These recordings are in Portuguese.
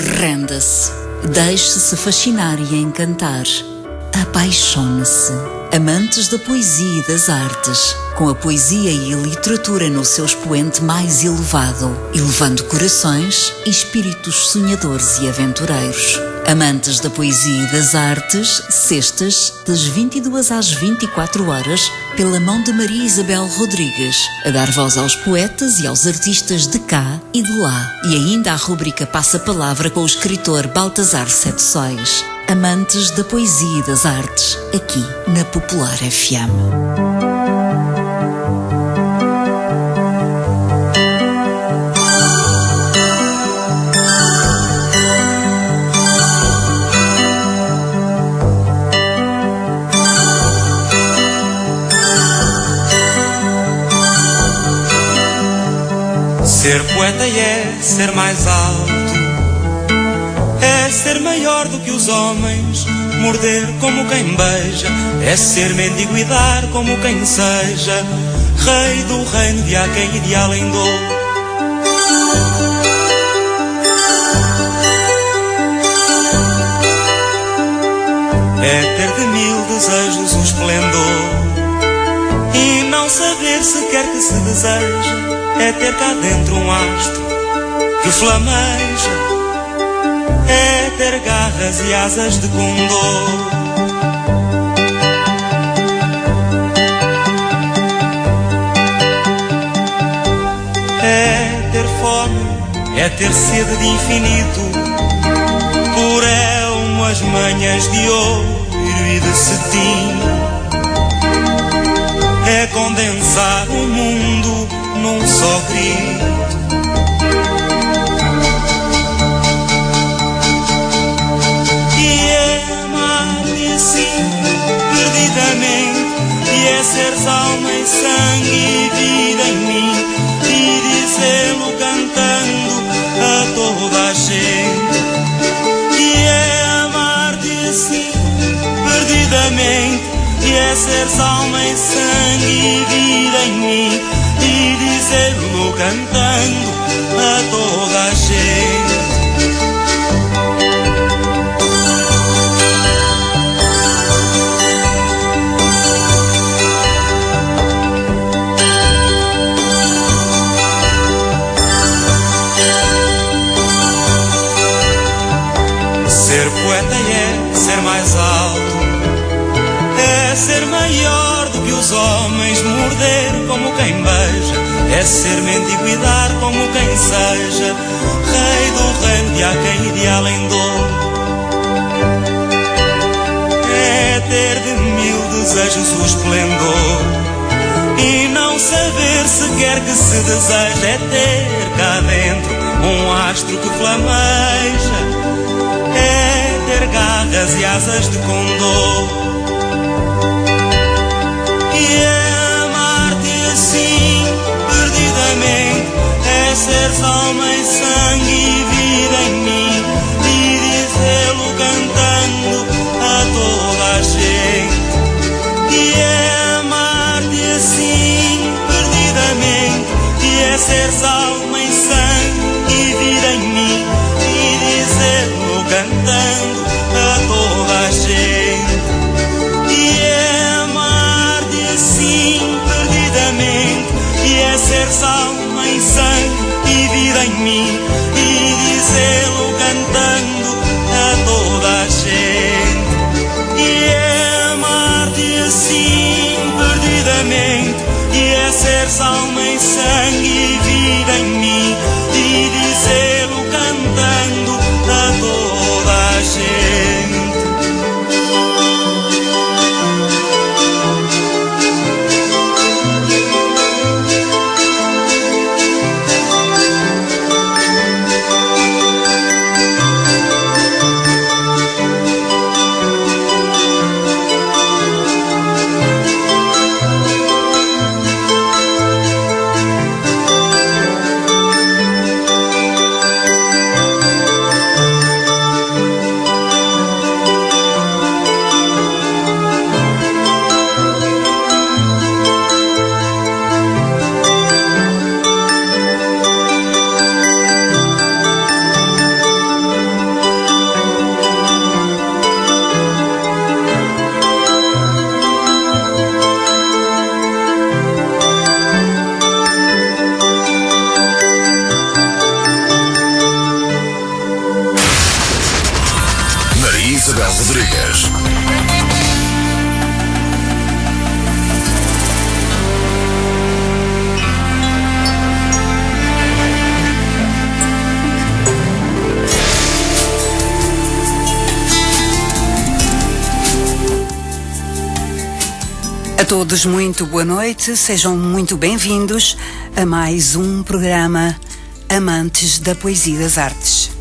Renda-se, deixe-se fascinar e encantar. Apaixone-se. Amantes da poesia e das artes, com a poesia e a literatura no seu expoente mais elevado, elevando corações e espíritos sonhadores e aventureiros. Amantes da poesia e das artes, sextas, das 22 às 24 horas, pela mão de Maria Isabel Rodrigues, a dar voz aos poetas e aos artistas de cá e de lá. E ainda a rubrica Passa Palavra com o escritor Baltasar Sete Sóis. Amantes da poesia e das artes, aqui na Popular FM. Ser poeta é ser mais alto, é ser maior do que os homens, morder como quem beija, é ser mendigo e dar como quem seja, rei do reino de aquém e de além do. É ter de mil desejos o esplendor e não saber sequer que se deseja. É ter cá dentro um astro que flameja, é ter garras e asas de condor. É ter fome, é ter sede de infinito, por umas manhãs de ouro e de cetim. É condensar o mundo num só grito. E é amar-te assim, perdidamente, e é seres alma e sangue e vida em mim, e dizê-lo cantando a toda a gente. E é amar-te assim, perdidamente, e é seres alma e sangue e vida em mim, e dizer-lo cantando a toda a gente. Ser poeta é ser mais alto, é ser maior do que os homens, morder como quem beija, é ser mendigo e dar como quem seja, rei do reino de aquém e de além do. É ter de mil desejos o esplendor e não saber sequer que se deseja. É ter cá dentro um astro que flameja, é ter garras e asas de condor. É seres alma e sangue e vida em mim, e dizê-lo cantando a toda a gente. E é amar-te assim, perdidamente, e é seres alma e sangue e vida em mim, e dizê-lo cantando a toda a gente. E é amar-te assim, perdidamente, e é seres alma e sangue e vida em mim, e dizê-lo cantando a toda a gente. E é amar-te assim, perdidamente, e é seres alma e sangue e vida em mim, e dizê-lo cantando a toda a gente. Rodrigues. A todos muito boa noite, sejam muito bem-vindos a mais um programa Amantes da Poesia e das Artes.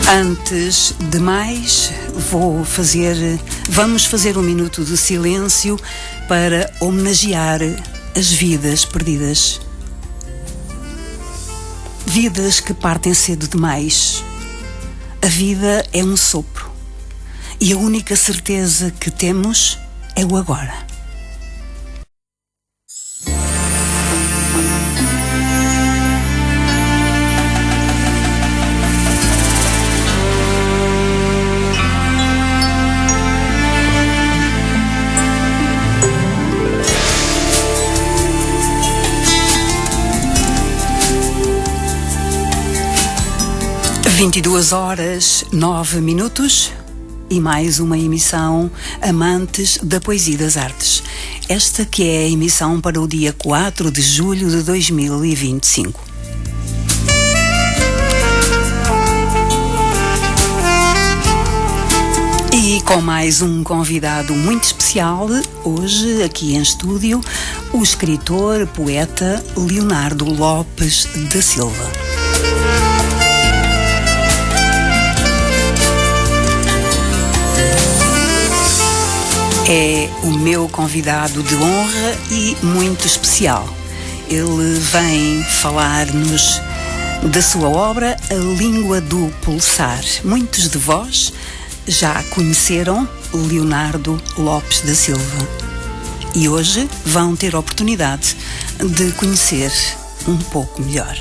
Antes de mais, vamos fazer um minuto de silêncio para homenagear as vidas perdidas. Vidas que partem cedo demais. A vida é um sopro e a única certeza que temos é o agora. (22h09) e mais uma emissão Amantes da Poesia e das Artes. Esta que é a emissão para o dia 4 de julho de 2025. E com mais um convidado muito especial, hoje aqui em estúdio, o escritor, poeta Leonardo Lopes da Silva. É o meu convidado de honra e muito especial. Ele vem falar-nos da sua obra A Língua do Pulsar. Muitos de vós já conheceram Leonardo Lopes da Silva e hoje vão ter a oportunidade de conhecer um pouco melhor.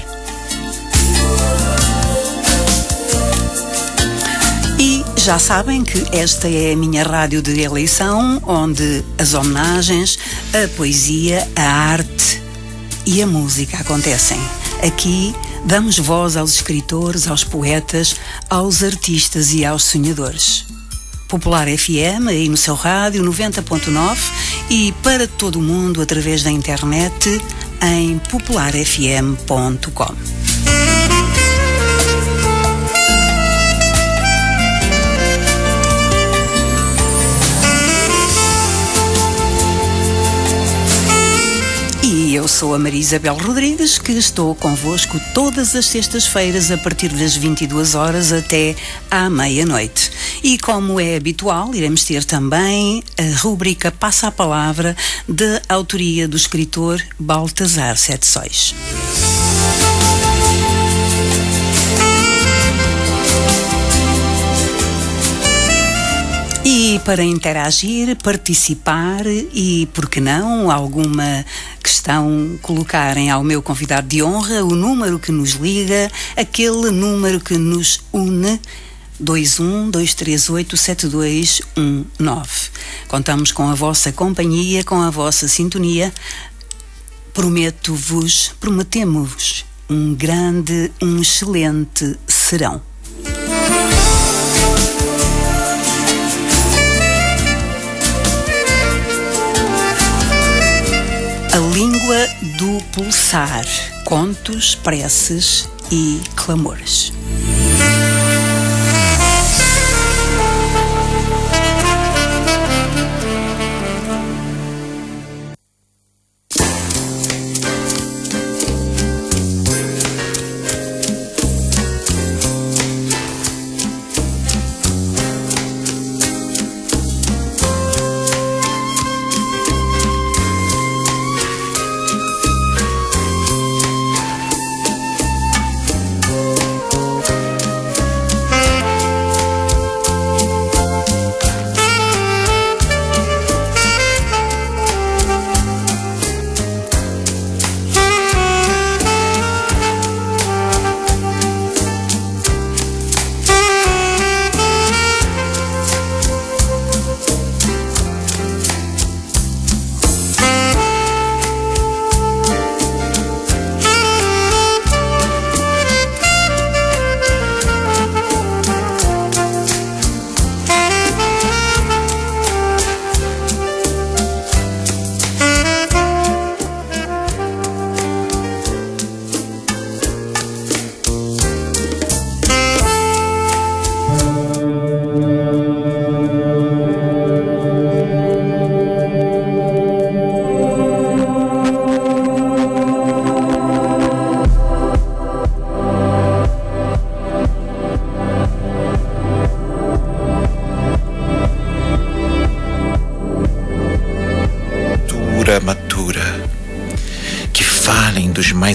Já sabem que esta é a minha rádio de eleição, onde as homenagens, a poesia, a arte e a música acontecem. Aqui damos voz aos escritores, aos poetas, aos artistas e aos sonhadores. Popular FM, aí no seu rádio 90.9 e para todo o mundo através da internet em popularfm.com. Eu sou a Maria Isabel Rodrigues, que estou convosco todas as sextas-feiras a partir das 22h até à meia-noite. E como é habitual, iremos ter também a rubrica Passa a Palavra, de autoria do escritor Baltasar Sete Sóis. E para interagir, participar e, por que não, alguma questão colocarem ao meu convidado de honra, o número que nos liga, aquele número que nos une, 21-238-7219. Contamos com a vossa companhia, com a vossa sintonia. Prometemos um excelente serão. A Língua do Pulsar, contos, preces e clamores.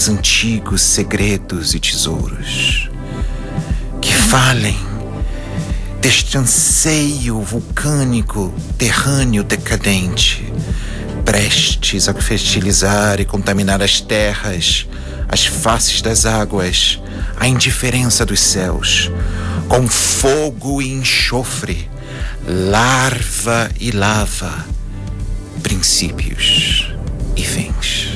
mais antigos segredos e tesouros, que falem deste anseio vulcânico terrâneo decadente, prestes a fertilizar e contaminar as terras, as faces das águas, a indiferença dos céus, com fogo e enxofre, larva e lava, princípios e fins.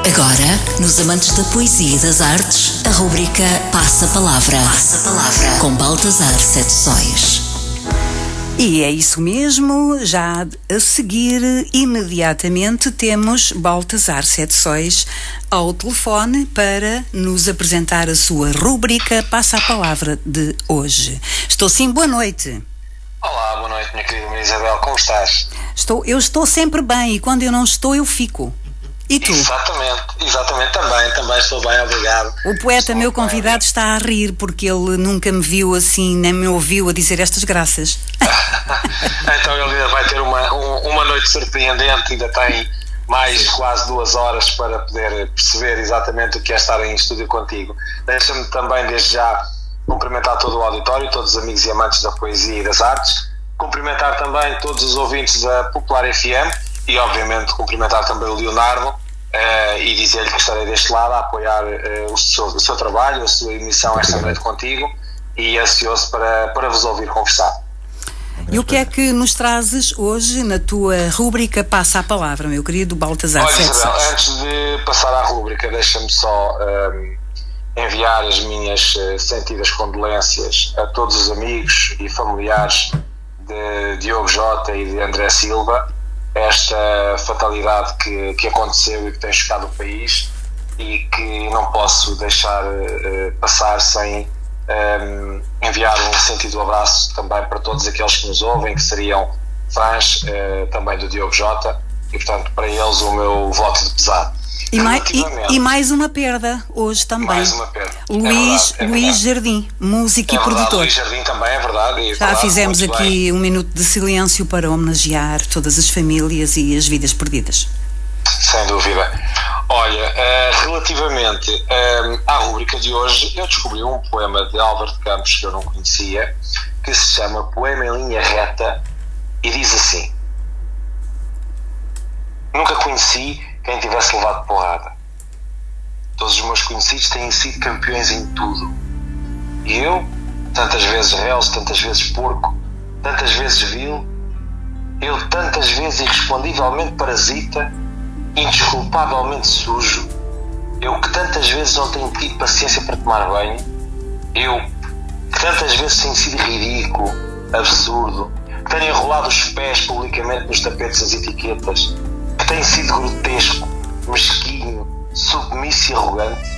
Agora, nos Amantes da Poesia e das Artes, a rubrica Passa a Palavra. Passa a Palavra. Com Baltazar Sete Sóis. E é isso mesmo, já a seguir, imediatamente, temos Baltazar Sete Sóis ao telefone para nos apresentar a sua rúbrica Passa a Palavra de hoje. Estou sim, boa noite. Olá, boa noite, minha querida Maria Isabel, como estás? Eu estou sempre bem e quando eu não estou, eu fico. E tu? Exatamente, também estou bem, obrigado. O poeta, meu convidado, está a rir porque ele nunca me viu assim, nem me ouviu a dizer estas graças. Então ele ainda vai ter uma noite surpreendente, ainda tem mais quase 2 horas para poder perceber exatamente o que é estar em estúdio contigo. Deixa-me também, desde já, cumprimentar todo o auditório, todos os amigos e amantes da poesia e das artes, cumprimentar também todos os ouvintes da Popular FM e, obviamente, cumprimentar também o Leonardo e dizer-lhe que estarei deste lado a apoiar o seu trabalho, a sua emissão esta noite contigo e ansioso para vos ouvir conversar. E o que é que nos trazes hoje na tua rúbrica Passa a Palavra, meu querido Baltazar Sete Sóis? Isabel, antes de passar à rúbrica, deixa-me só enviar as minhas sentidas condolências a todos os amigos e familiares de Diogo Jota e de André Silva, esta fatalidade que aconteceu e que tem chocado o país e que não posso deixar passar sem enviar um sentido abraço também para todos aqueles que nos ouvem, que seriam fãs também do Diogo Jota e, portanto, para eles o meu voto de pesar. E mais uma perda hoje também. Mais uma perda. Luís Jardim, músico e produtor. Luís Jardim também, é verdade. Já fizemos aqui um minuto de silêncio para homenagear todas as famílias e as vidas perdidas. Sem dúvida. Olha, relativamente à rubrica de hoje, eu descobri um poema de Álvaro de Campos que eu não conhecia, que se chama Poema em Linha Reta e diz assim: nunca conheci quem tivesse levado porrada. Todos os meus conhecidos têm sido campeões em tudo. E eu, tantas vezes relso, tantas vezes porco, tantas vezes vil, eu tantas vezes irrespondivelmente parasita, indesculpavelmente sujo, eu que tantas vezes não tenho tido paciência para tomar banho, eu que tantas vezes tenho sido ridículo, absurdo, que tenho enrolado os pés publicamente nos tapetes das etiquetas, que tenho sido grotesco, mesquinho, submisso e arrogante,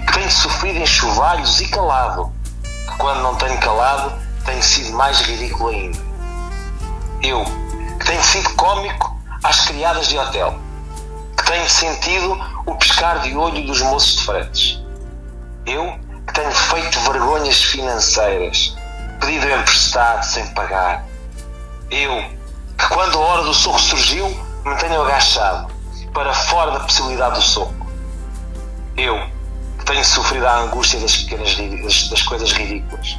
que tenho sofrido enxovalhos e calado, que quando não tenho calado tenho sido mais ridículo ainda. Eu, que tenho sido cómico às criadas de hotel, que tenho sentido o piscar de olho dos moços de fretes. Eu, que tenho feito vergonhas financeiras, pedido emprestado sem pagar. Eu, que quando a hora do soco surgiu, me tenho agachado para fora da possibilidade do soco. Eu, que tenho sofrido a angústia das coisas ridículas.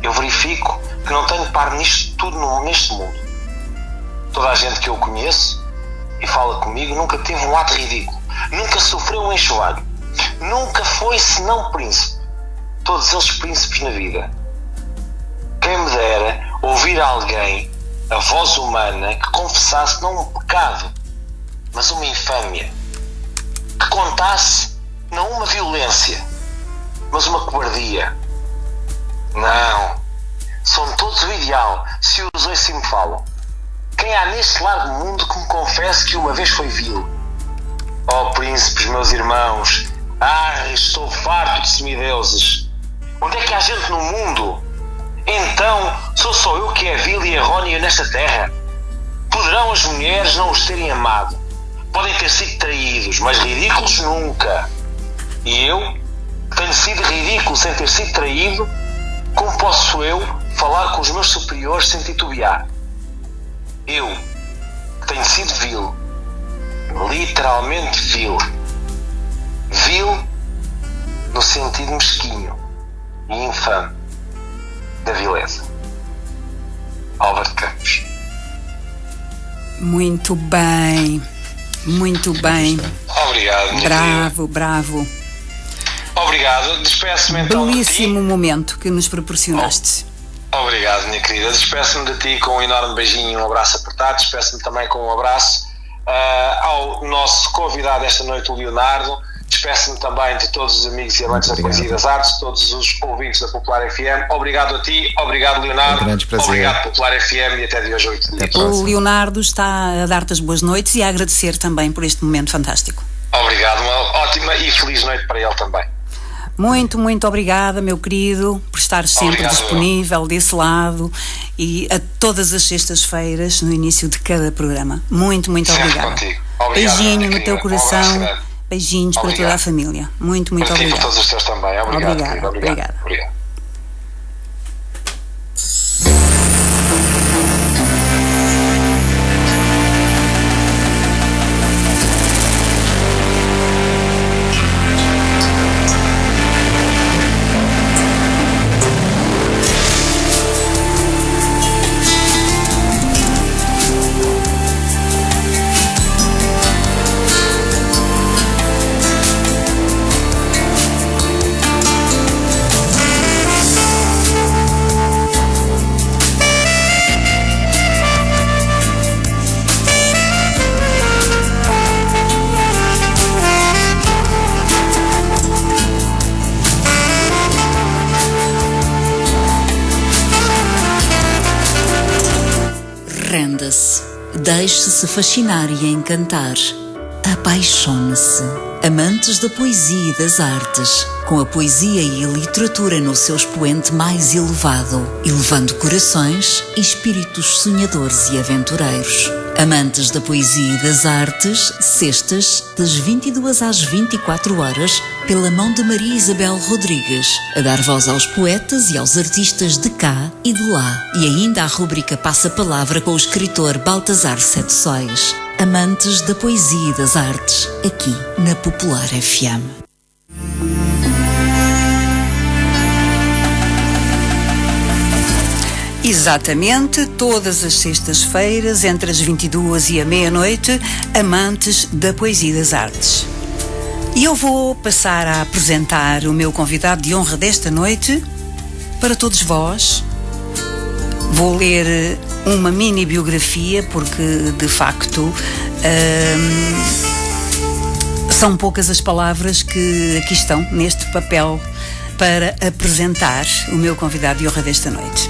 Eu verifico que não tenho par nisto tudo neste mundo. Toda a gente que eu conheço e fala comigo nunca teve um ato ridículo, nunca sofreu um enxovalho, nunca foi senão príncipe. Todos eles príncipes na vida. Quem me dera ouvir alguém, a voz humana, que confessasse não um pecado, mas uma infâmia, que contasse não uma violência, mas uma cobardia. Não, são todos o ideal, se os ouço e me falam. Quem há neste largo mundo que me confesse que uma vez foi vil? Oh príncipes, meus irmãos, estou farto de semideuses. Onde é que há gente no mundo? Então, sou só eu que é vil e errôneo nesta terra? Poderão as mulheres não os terem amado, podem ter sido traídos, mas ridículos nunca. E eu, que tenho sido ridículo sem ter sido traído, como posso eu falar com os meus superiores sem titubear? Eu, que tenho sido vil, literalmente vil, vil no sentido mesquinho e infame da vileza. Álvaro de Campos. Muito bem, muito bem. Obrigado. Bravo, bravo. Obrigado. Despeço-me então de ti. Belíssimo momento que nos proporcionaste. Obrigado, minha querida. Despeço-me de ti com um enorme beijinho e um abraço apertado. Despeço-me também com um abraço ao nosso convidado esta noite, o Leonardo. Despeço-me também de todos os amigos e amantes da poesia e das artes, todos os ouvintes da Popular FM. Obrigado a ti, obrigado Leonardo, obrigado Popular FM e até de hoje 8 dias. O Leonardo está a dar-te as boas noites e a agradecer também por este momento fantástico. Obrigado, uma ótima e feliz noite para ele também. Muito, muito obrigada, meu querido, por estar sempre disponível desse lado e a todas as sextas-feiras no início de cada programa. Muito, muito obrigada. Obrigado, beijinho no teu coração, beijinhos para toda a família. Muito, muito obrigada. Para todos os teus também. Obrigado. Obrigada. Renda-se, deixe-se fascinar e encantar. Apaixone-se. Amantes da poesia e das artes, com a poesia e a literatura no seu expoente mais elevado, elevando corações e espíritos sonhadores e aventureiros. Amantes da poesia e das artes, sextas, das 22 às 24 horas, pela mão de Maria Isabel Rodrigues, a dar voz aos poetas e aos artistas de cá e de lá. E ainda a rúbrica Passa Palavra com o escritor Baltasar Sete Sóis. Amantes da poesia e das artes, aqui na Popular FM. Exatamente, todas as sextas-feiras, entre as 22 e a meia-noite, amantes da poesia e das artes. E eu vou passar a apresentar o meu convidado de honra desta noite para todos vós. Vou ler uma mini biografia, porque de facto são poucas as palavras que aqui estão neste papel para apresentar o meu convidado de honra desta noite.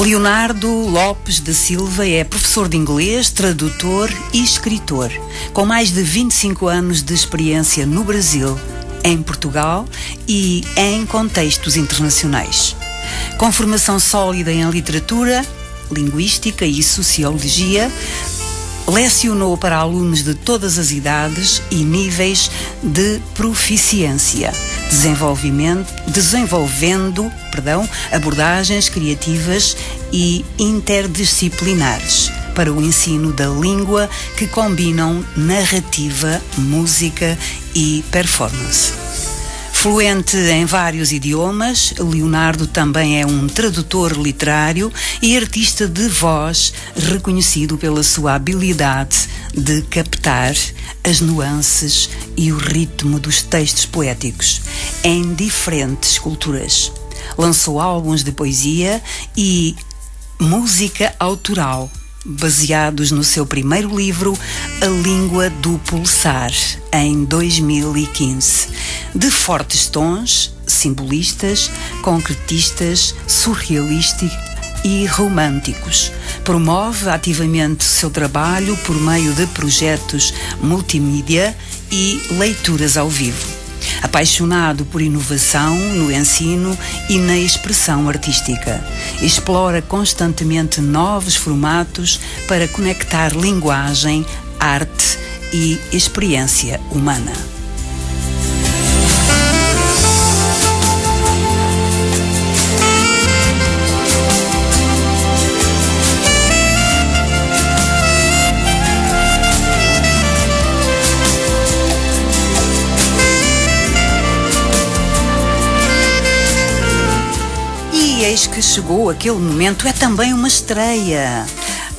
Leonardo Lopes da Silva é professor de inglês, tradutor e escritor, com mais de 25 anos de experiência no Brasil, em Portugal e em contextos internacionais. Com formação sólida em literatura, linguística e sociologia, lecionou para alunos de todas as idades e níveis de proficiência, desenvolvendo abordagens criativas e interdisciplinares para o ensino da língua que combinam narrativa, música e performance. Fluente em vários idiomas, Leonardo também é um tradutor literário e artista de voz, reconhecido pela sua habilidade de captar as nuances e o ritmo dos textos poéticos em diferentes culturas. Lançou álbuns de poesia e música autoral, baseados no seu primeiro livro, A Língua do Pulsar, em 2015. De fortes tons, simbolistas, concretistas, surrealísticos e românticos. Promove ativamente o seu trabalho por meio de projetos multimídia e leituras ao vivo. Apaixonado por inovação no ensino e na expressão artística, explora constantemente novos formatos para conectar linguagem, arte e experiência humana. Eis que chegou aquele momento, é também uma estreia.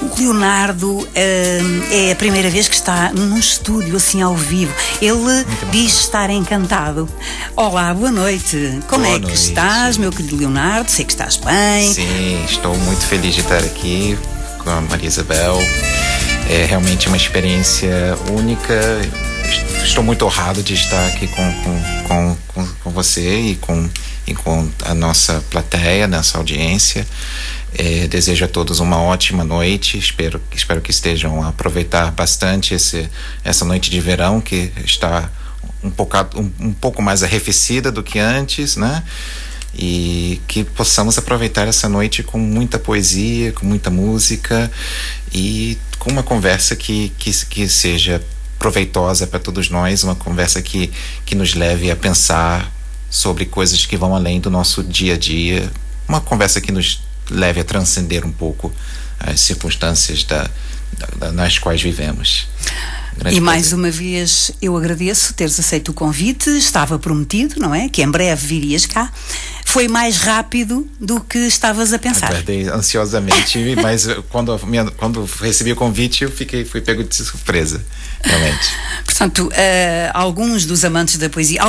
O Leonardo é a primeira vez que está num estúdio assim ao vivo. Ele diz estar encantado. Olá, boa noite. Como Boa é que noite. estás, meu querido Leonardo? Sei que estás bem. Sim, estou muito feliz de estar aqui com a Maria Isabel. É realmente uma experiência única. Estou muito honrado de estar aqui com você e com a nossa plateia, nossa audiência. Desejo a todos uma ótima noite. Espero que estejam a aproveitar bastante essa noite de verão, que está um pouco mais arrefecida do que antes, né? E que possamos aproveitar essa noite com muita poesia, com muita música e com uma conversa que seja proveitosa para todos nós, uma conversa que nos leve a pensar sobre coisas que vão além do nosso dia a dia, uma conversa que nos leve a transcender um pouco as circunstâncias nas quais vivemos. E mais uma vez eu agradeço teres aceito o convite. Estava prometido, não é? Que em breve virias cá. Foi mais rápido do que estavas a pensar. Aguardei ansiosamente, mas quando recebi o convite fui pego de surpresa, realmente. Portanto, alguns dos amantes da poesia,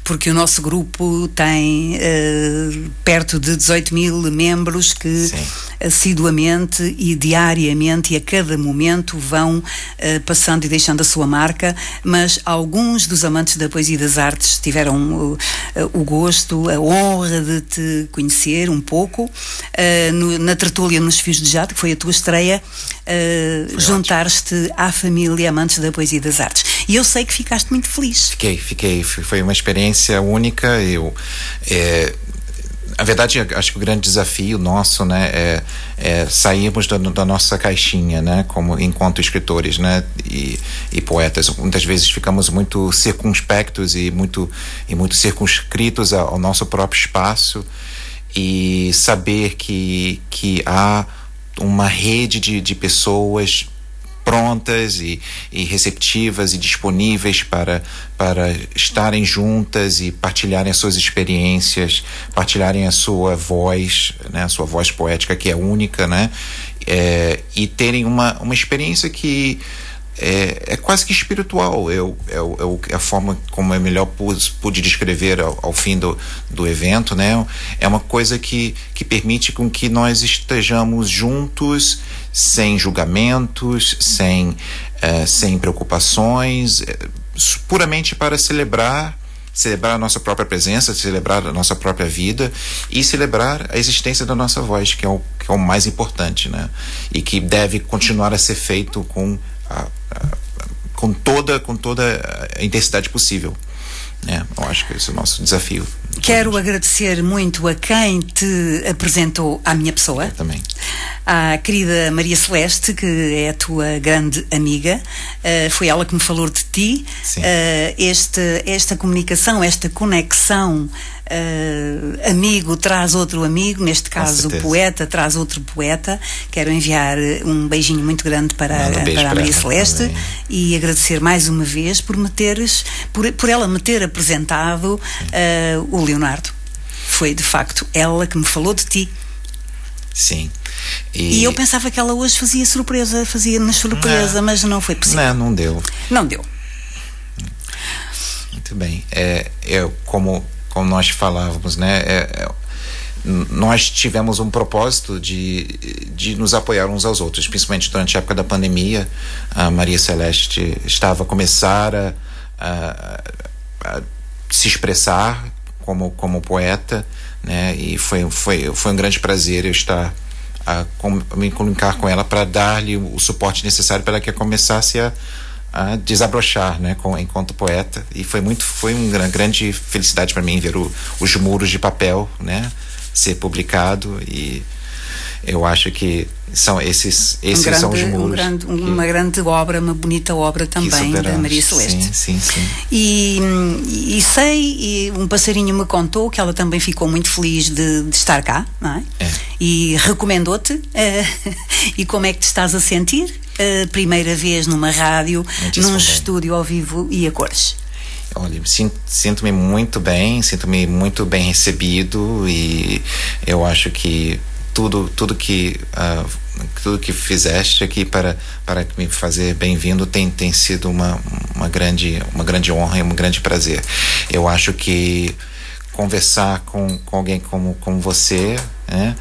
porque o nosso grupo tem perto de 18 mil membros que Sim. assiduamente e diariamente e a cada momento vão passando e deixando a sua marca, mas alguns dos amantes da poesia e das artes tiveram o gosto, a honra de te conhecer um pouco na tertúlia nos Fios de Jade, que foi a tua estreia, juntar-te à família amantes da poesia e das artes. E eu sei que ficaste muito feliz. Fiquei. Foi uma experiência única. Na verdade, acho que o grande desafio nosso, né, é sairmos da nossa caixinha, né, enquanto escritores, né, e poetas. Muitas vezes ficamos muito circunspectos e muito circunscritos ao nosso próprio espaço, e saber que há uma rede de pessoas prontas e receptivas e disponíveis para estarem juntas e partilharem as suas experiências, partilharem a sua voz, né, a sua voz poética, que é única, né, e terem uma experiência que é quase que espiritual. É a forma como eu melhor pude descrever ao fim do evento, né? É uma coisa que permite com que nós estejamos juntos, sem julgamentos, sem preocupações, puramente para celebrar celebrar a nossa própria presença, celebrar a nossa própria vida e celebrar a existência da nossa voz, que é o mais importante, né? E que deve continuar a ser feito com toda a intensidade possível. Eu acho que esse é o nosso desafio. Quero agradecer muito a quem te apresentou à minha pessoa. Eu também. À querida Maria Celeste, que é a tua grande amiga. Foi ela que me falou de ti. Esta comunicação, esta conexão, amigo traz outro amigo, neste caso poeta traz outro poeta. Quero enviar um beijinho muito grande para a Maria Celeste também. E agradecer mais uma vez por ela me ter apresentado o Leonardo. Foi de facto ela que me falou de ti. Sim. E eu pensava que ela hoje fazia-nos surpresa, mas não foi possível. Não deu. Não deu. Muito bem. Como nós falávamos, né? Nós tivemos um propósito de nos apoiar uns aos outros, principalmente durante a época da pandemia. A Maria Celeste estava a começar a se expressar como poeta, né? E foi um grande prazer eu estar me comunicar com ela para dar-lhe o suporte necessário para que ela começasse a desabrochar, né, enquanto poeta. E foi uma grande felicidade para mim ver os muros de papel, né, ser publicado. E eu acho que são esses são os muros. Uma grande obra, uma bonita obra também da Maria Celeste. Sim. E um passarinho me contou que ela também ficou muito feliz de estar cá, não é? E recomendou-te. E como é que te estás a sentir? Primeira vez numa rádio, num estúdio ao vivo e a cores. Olha, sinto-me muito bem recebido, e eu acho que tudo que fizeste aqui para me fazer bem-vindo tem sido uma grande honra e um grande prazer. Eu acho que conversar com alguém como você, né,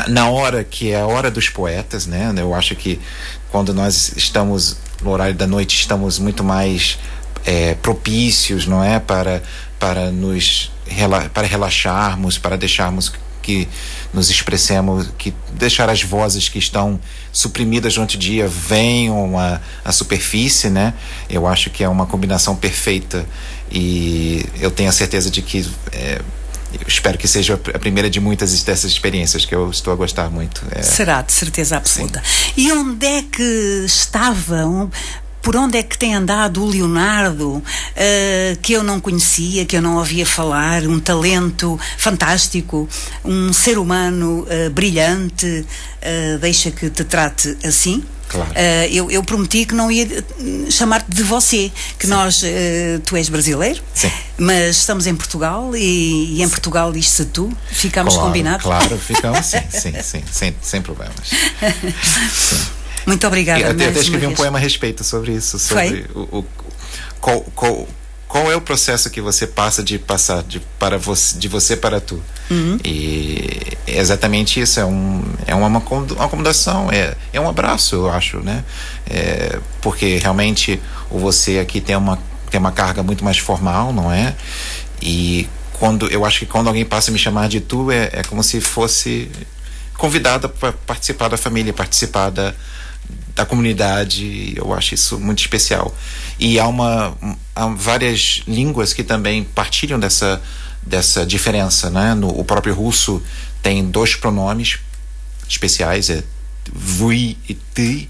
na hora que é a hora dos poetas, né, eu acho que quando nós estamos no horário da noite estamos muito mais propícios, não é, para relaxarmos, para deixarmos que nos expressemos, que deixar as vozes que estão suprimidas durante o dia venham à superfície, né? Eu acho que é uma combinação perfeita, e eu tenho a certeza de que eu espero que seja a primeira de muitas dessas experiências que eu estou a gostar muito. Será, de certeza absoluta. Sim. E onde é que estava? Por onde é que tem andado o Leonardo, que eu não conhecia, que eu não ouvia falar, um talento fantástico, um ser humano brilhante, deixa que te trate assim? Claro. Eu prometi que não ia chamar-te de você, que nós, tu és brasileiro, sim, mas estamos em Portugal e em Portugal diz-se tu, ficamos combinados? Claro, ficamos, sim, sem problemas. Sim. Muito obrigada. Eu até escrevi um poema a respeito sobre isso, sobre qual é o processo que você passa de você para tu. Uhum. E é exatamente isso, é uma acomodação, é um abraço, eu acho, né? Porque realmente o você aqui tem uma carga muito mais formal, não é? E eu acho que quando alguém passa a me chamar de tu, é como se fosse convidada para participar da família, participar da comunidade. Eu acho isso muito especial. E há várias línguas que também partilham dessa diferença, né? O próprio russo tem 2 pronomes especiais, vui e ty,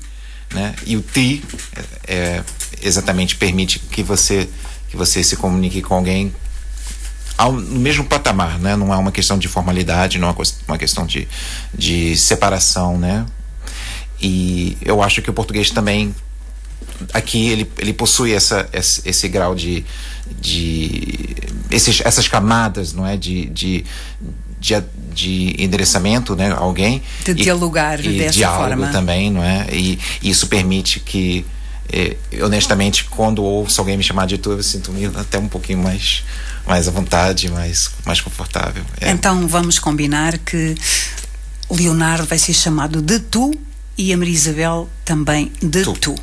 né? E o ty exatamente permite que você se comunique com alguém no mesmo patamar, né? Não é uma questão de formalidade, não é uma questão de separação, né? E eu acho que o português também aqui ele possui esse grau de essas camadas, não é, de endereçamento, né, a alguém, de dialogar dessa diálogo forma também, não é? E isso permite que honestamente, quando ouço alguém me chamar de tu, eu sinto-me até um pouquinho mais à vontade, mais confortável. Então vamos combinar que Leonardo vai ser chamado de tu e a Maria Isabel também de tu.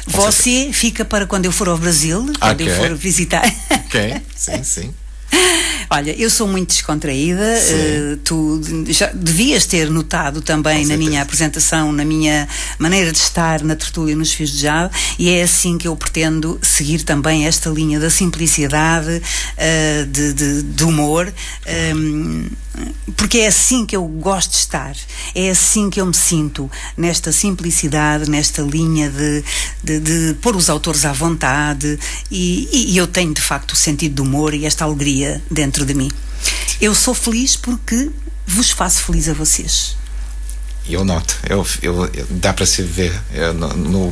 Você fica para quando eu for ao Brasil, quando eu for visitar. Ok, sim. Olha, eu sou muito descontraída, tu já devias ter notado também na minha apresentação, na minha maneira de estar na tertúlia nos Fios de Jade, e é assim que eu pretendo seguir também esta linha da simplicidade, de humor, porque é assim que eu gosto de estar, é assim que eu me sinto, nesta simplicidade, nesta linha de pôr os autores à vontade, e eu tenho de facto o sentido do humor e esta alegria dentro de mim. Eu sou feliz porque vos faço feliz a vocês. Eu noto, dá para se ver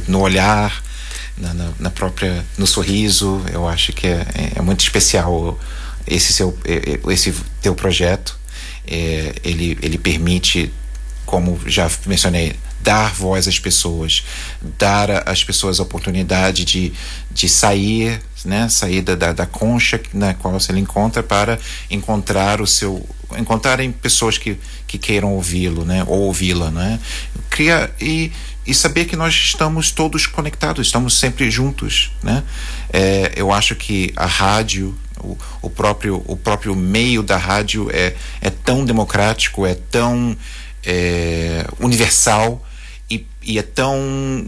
no olhar, na própria, no sorriso. Eu acho que é muito especial esse teu projeto. Ele permite, como já mencionei, dar voz às pessoas, dar às pessoas a oportunidade de sair, né, sair da concha na qual você encontra, para encontrarem pessoas que queiram ouvi-lo, né, ou ouvi-la, né, e saber que nós estamos todos conectados, estamos sempre juntos, né. Eu acho que a rádio, o próprio meio da rádio é tão democrático, é tão universal e é tão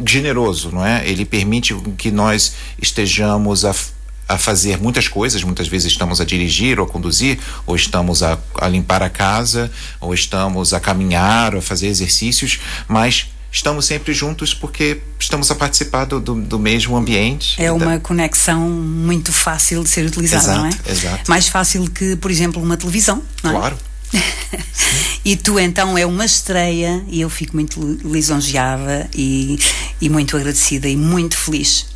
generoso, não é? Ele permite que nós estejamos a fazer muitas coisas. Muitas vezes estamos a dirigir ou a conduzir, ou estamos a limpar a casa, ou estamos a caminhar, ou a fazer exercícios, mas estamos sempre juntos porque estamos a participar do mesmo ambiente. É uma conexão muito fácil de ser utilizada, não é? Exato. Mais fácil que, por exemplo, uma televisão, não é? Claro. E tu então é uma estreia, e eu fico muito lisonjeada e muito agradecida e muito feliz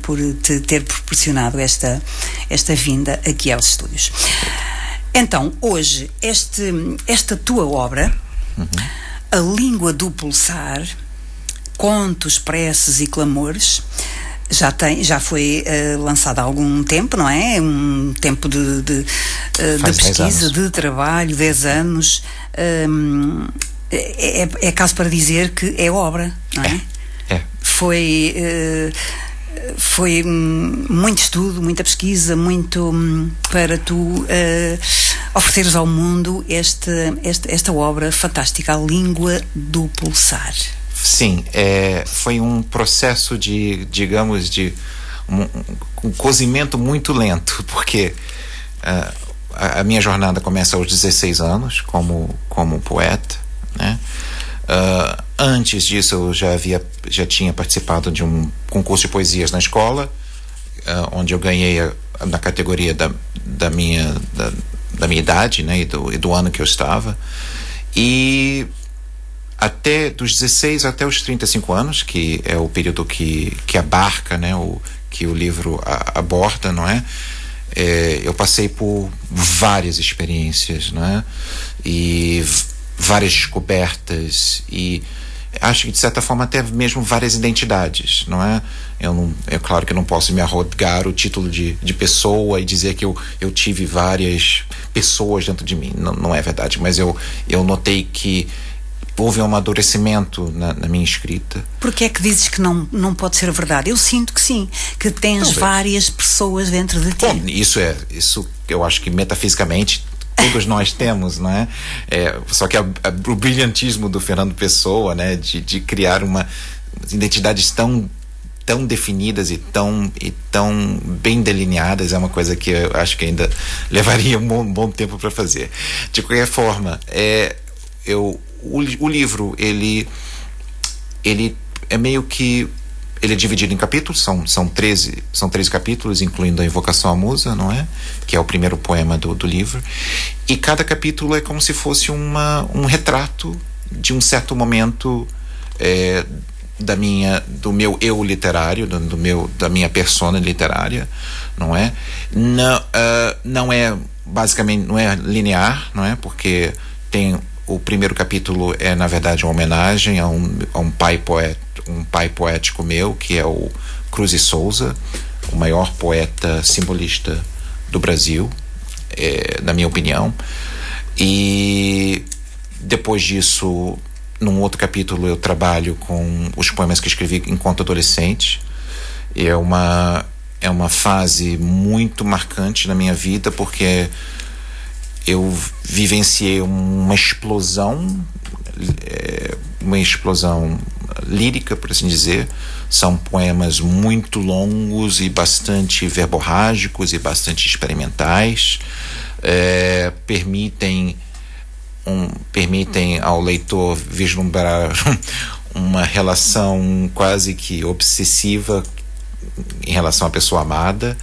por te ter proporcionado esta vinda aqui aos estúdios. Então, hoje, esta tua obra, A Língua do Pulsar, Contos, Preces e Clamores, já foi lançada há algum tempo, não é? Um tempo de pesquisa, de trabalho, 10 anos. É caso para dizer que é obra, não é? Foi muito estudo, muita pesquisa, muito para tu ofereceres ao mundo esta obra fantástica, A Língua do Pulsar. Sim, foi um processo de um cozimento muito lento, porque a minha jornada começa aos 16 anos como poeta, né? Antes disso eu já tinha participado de um concurso de poesias na escola, onde eu ganhei na categoria da minha idade, né, e do ano que eu estava, e até dos 16 até os 35 anos, que é o período que abarca, né, que o livro aborda, não é? Eu passei por várias experiências, né, e várias descobertas, e acho que de certa forma até mesmo várias identidades, não é? É claro que eu não posso me arrogar o título de pessoa e dizer que eu tive várias pessoas dentro de mim, não é verdade, mas eu notei que houve um amadurecimento na minha escrita. Por que é que dizes que não pode ser a verdade? Eu sinto que sim, que tens várias pessoas dentro de ti. Bom, isso eu acho que metafisicamente todos nós temos, não é? Só que o brilhantismo do Fernando Pessoa, né, de criar identidades tão definidas e tão bem delineadas, é uma coisa que eu acho que ainda levaria um bom tempo para fazer. De qualquer forma, o livro ele é meio que ele é dividido em capítulos, são 13 capítulos, incluindo a Invocação à Musa, não é? Que é o primeiro poema do livro. E cada capítulo é como se fosse um retrato de um certo momento do meu eu literário, da minha persona literária, não é? Não é basicamente, não é linear, não é? Porque o primeiro capítulo é, na verdade, uma homenagem a um pai poético meu, que é o Cruz e Souza, o maior poeta simbolista do Brasil, na minha opinião. E depois disso num outro capítulo eu trabalho com os poemas que escrevi enquanto adolescente. É uma fase muito marcante na minha vida, porque eu vivenciei uma explosão lírica, por assim dizer. São poemas muito longos e bastante verborrágicos e bastante experimentais. Permitem ao leitor vislumbrar uma relação quase que obsessiva em relação à pessoa amada,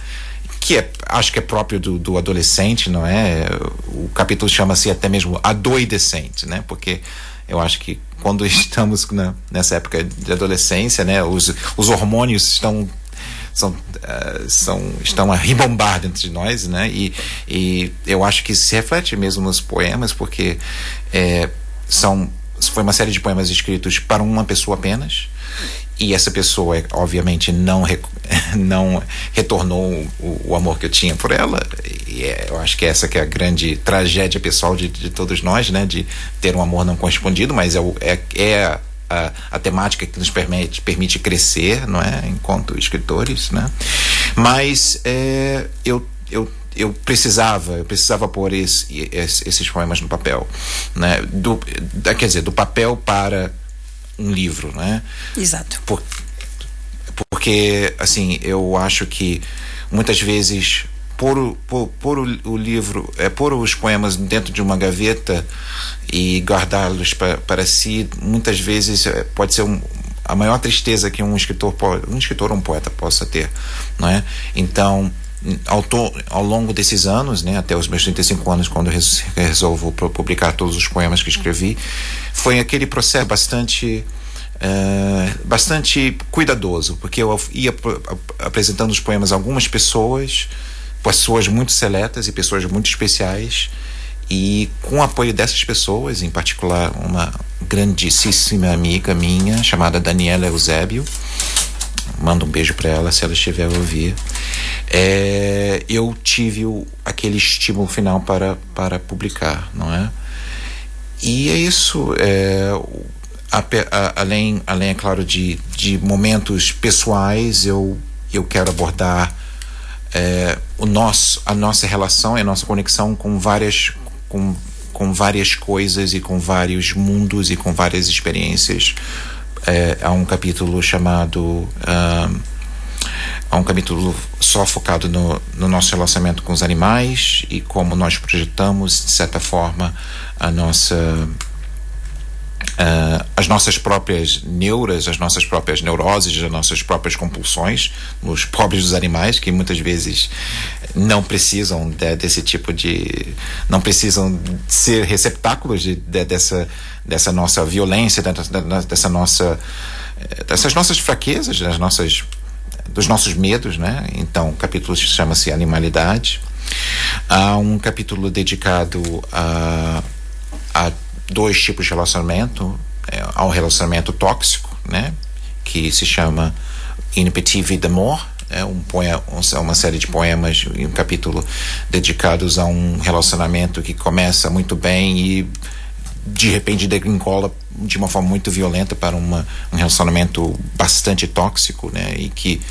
que acho que é próprio do adolescente, não é? O capítulo chama-se até mesmo Adoidecente, né? Porque eu acho que quando estamos nessa época de adolescência, né, os hormônios estão a ribombar dentro de nós, né? E eu acho que se reflete mesmo nos poemas, porque foi uma série de poemas escritos para uma pessoa apenas, e essa pessoa obviamente não retornou o amor que eu tinha por ela. E eu acho que essa que é a grande tragédia pessoal de todos nós, né, de ter um amor não correspondido, mas a temática que nos permite crescer, não é, enquanto escritores, né? Mas eu precisava pôr esses poemas no papel, né? Quer dizer, do papel para um livro, né? Exato. Porque assim, eu acho que muitas vezes pôr o livro, pôr os poemas dentro de uma gaveta e guardá-los para si, muitas vezes pode ser a maior tristeza que um escritor ou um poeta possa ter, não é? Então, ao longo desses anos, né, até os meus 35 anos, quando eu resolvo publicar todos os poemas que escrevi, foi aquele processo bastante cuidadoso, porque eu ia apresentando os poemas a algumas pessoas muito seletas e pessoas muito especiais, e com o apoio dessas pessoas, em particular uma grandíssima amiga minha chamada Daniela Eusébio, mando um beijo para ela se ela estiver a ouvir, eu tive aquele estímulo final para publicar, não é? E é isso. Além, é claro, de momentos pessoais, eu quero abordar a nossa relação e a nossa conexão com várias coisas e com vários mundos e com várias experiências. Há um capítulo há um capítulo só focado no nosso relacionamento com os animais e como nós projetamos, de certa forma, as nossas próprias neuras, as nossas próprias neuroses, as nossas próprias compulsões nos pobres dos animais, que muitas vezes não precisam desse tipo não precisam ser receptáculos dessa nossa violência, dessas nossas fraquezas, dos nossos medos, né? Então, o capítulo chama-se Animalidade. Há um capítulo dedicado a dois tipos de relacionamento. Ao relacionamento tóxico, né, que se chama In Petit Vie d'Amour, uma série de poemas e um capítulo dedicados a um relacionamento que começa muito bem e de repente degringola de uma forma muito violenta para um relacionamento bastante tóxico, né, e que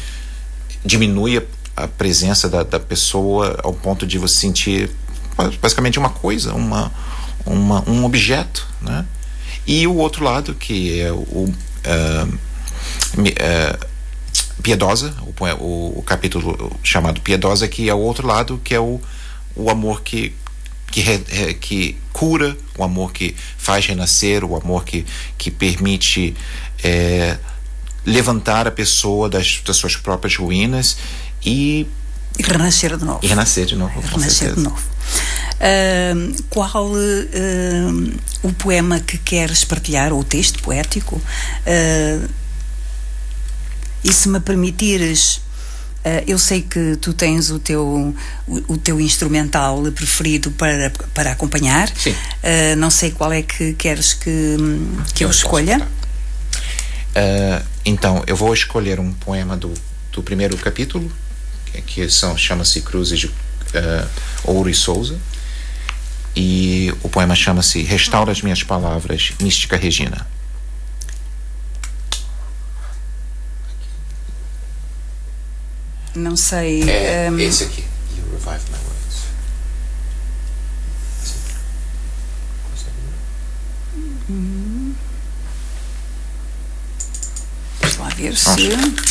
diminui a presença da pessoa ao ponto de você sentir basicamente uma coisa, um objeto, né? E o outro lado, que é Piedosa, o capítulo chamado Piedosa, que é o outro lado, que é o amor que cura, o amor que faz renascer, o amor que permite levantar a pessoa das suas próprias ruínas e renascer de novo. E renascer de novo, com certeza. De novo. Qual o poema que queres partilhar, ou o texto poético? E se me permitires, eu sei que tu tens o teu instrumental preferido para acompanhar. Sim. Não sei qual é que queres que eu escolha. Então, eu vou escolher um poema do primeiro capítulo, que chama-se Cruzes de Ouro e Souza, e o poema chama-se Restaura as Minhas Palavras, Mística Regina. Não sei. Esse aqui. You revive my words. Vamos lá ver se.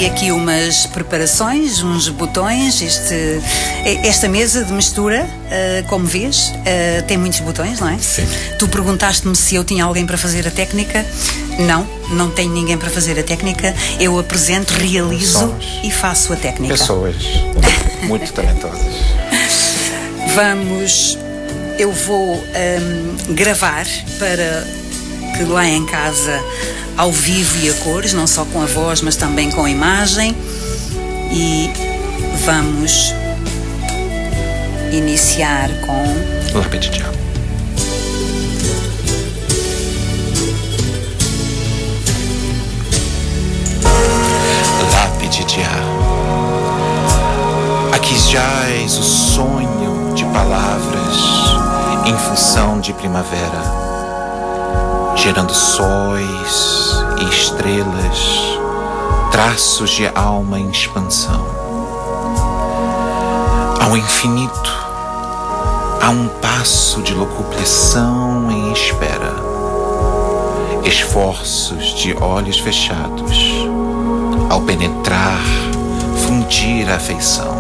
Aqui umas preparações, uns botões. Esta mesa de mistura, como vês, tem muitos botões, não é? Sim. Tu perguntaste-me se eu tinha alguém para fazer a técnica. Não tenho ninguém para fazer a técnica. Eu apresento, realizo e faço a técnica. Pessoas muito talentosas. Eu vou gravar para que lá em casa, ao vivo e a cores, não só com a voz, mas também com a imagem. E vamos iniciar com Lapidja. Lapidja. Aqui jaz o sonho de palavras em função de primavera, gerando sóis e estrelas, traços de alma em expansão. Ao infinito, há um passo de locupliação em espera, esforços de olhos fechados, ao penetrar, fundir a afeição,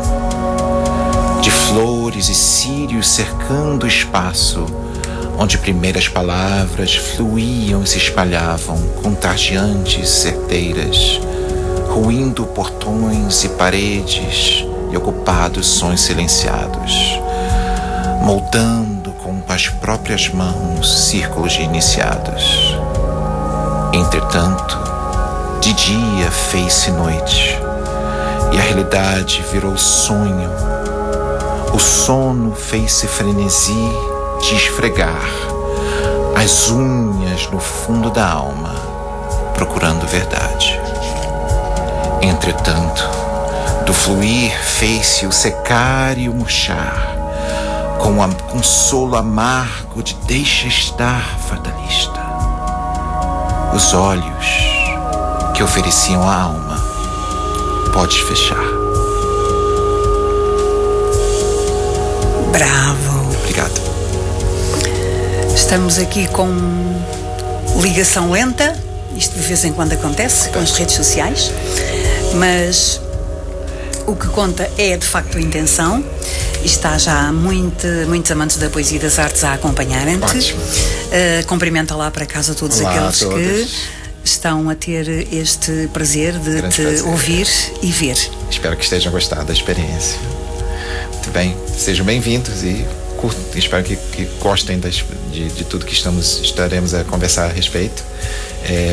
de flores e círios cercando o espaço, onde primeiras palavras fluíam e se espalhavam, contagiantes, certeiras, ruindo portões e paredes e ocupados sons silenciados, moldando com as próprias mãos círculos de iniciados. Entretanto, de dia fez-se noite, e a realidade virou sonho. O sono fez-se frenesi de esfregar as unhas no fundo da alma, procurando verdade. Entretanto, do fluir fez-se o secar e o murchar, com o consolo amargo de deixa estar, fatalista. Os olhos que ofereciam a alma, podes fechar. Bravo! Obrigado. Estamos aqui com ligação lenta, isto de vez em quando acontece com as redes sociais, mas o que conta é de facto a intenção. Está já muitos amantes da poesia e das artes a acompanharem-te. Ótimo. Cumprimenta lá para casa todos aqueles que estão a ter este prazer de te ouvir e ver. Espero que estejam gostando da experiência. Muito bem, sejam bem-vindos e espero que gostem de tudo que estaremos a conversar a respeito.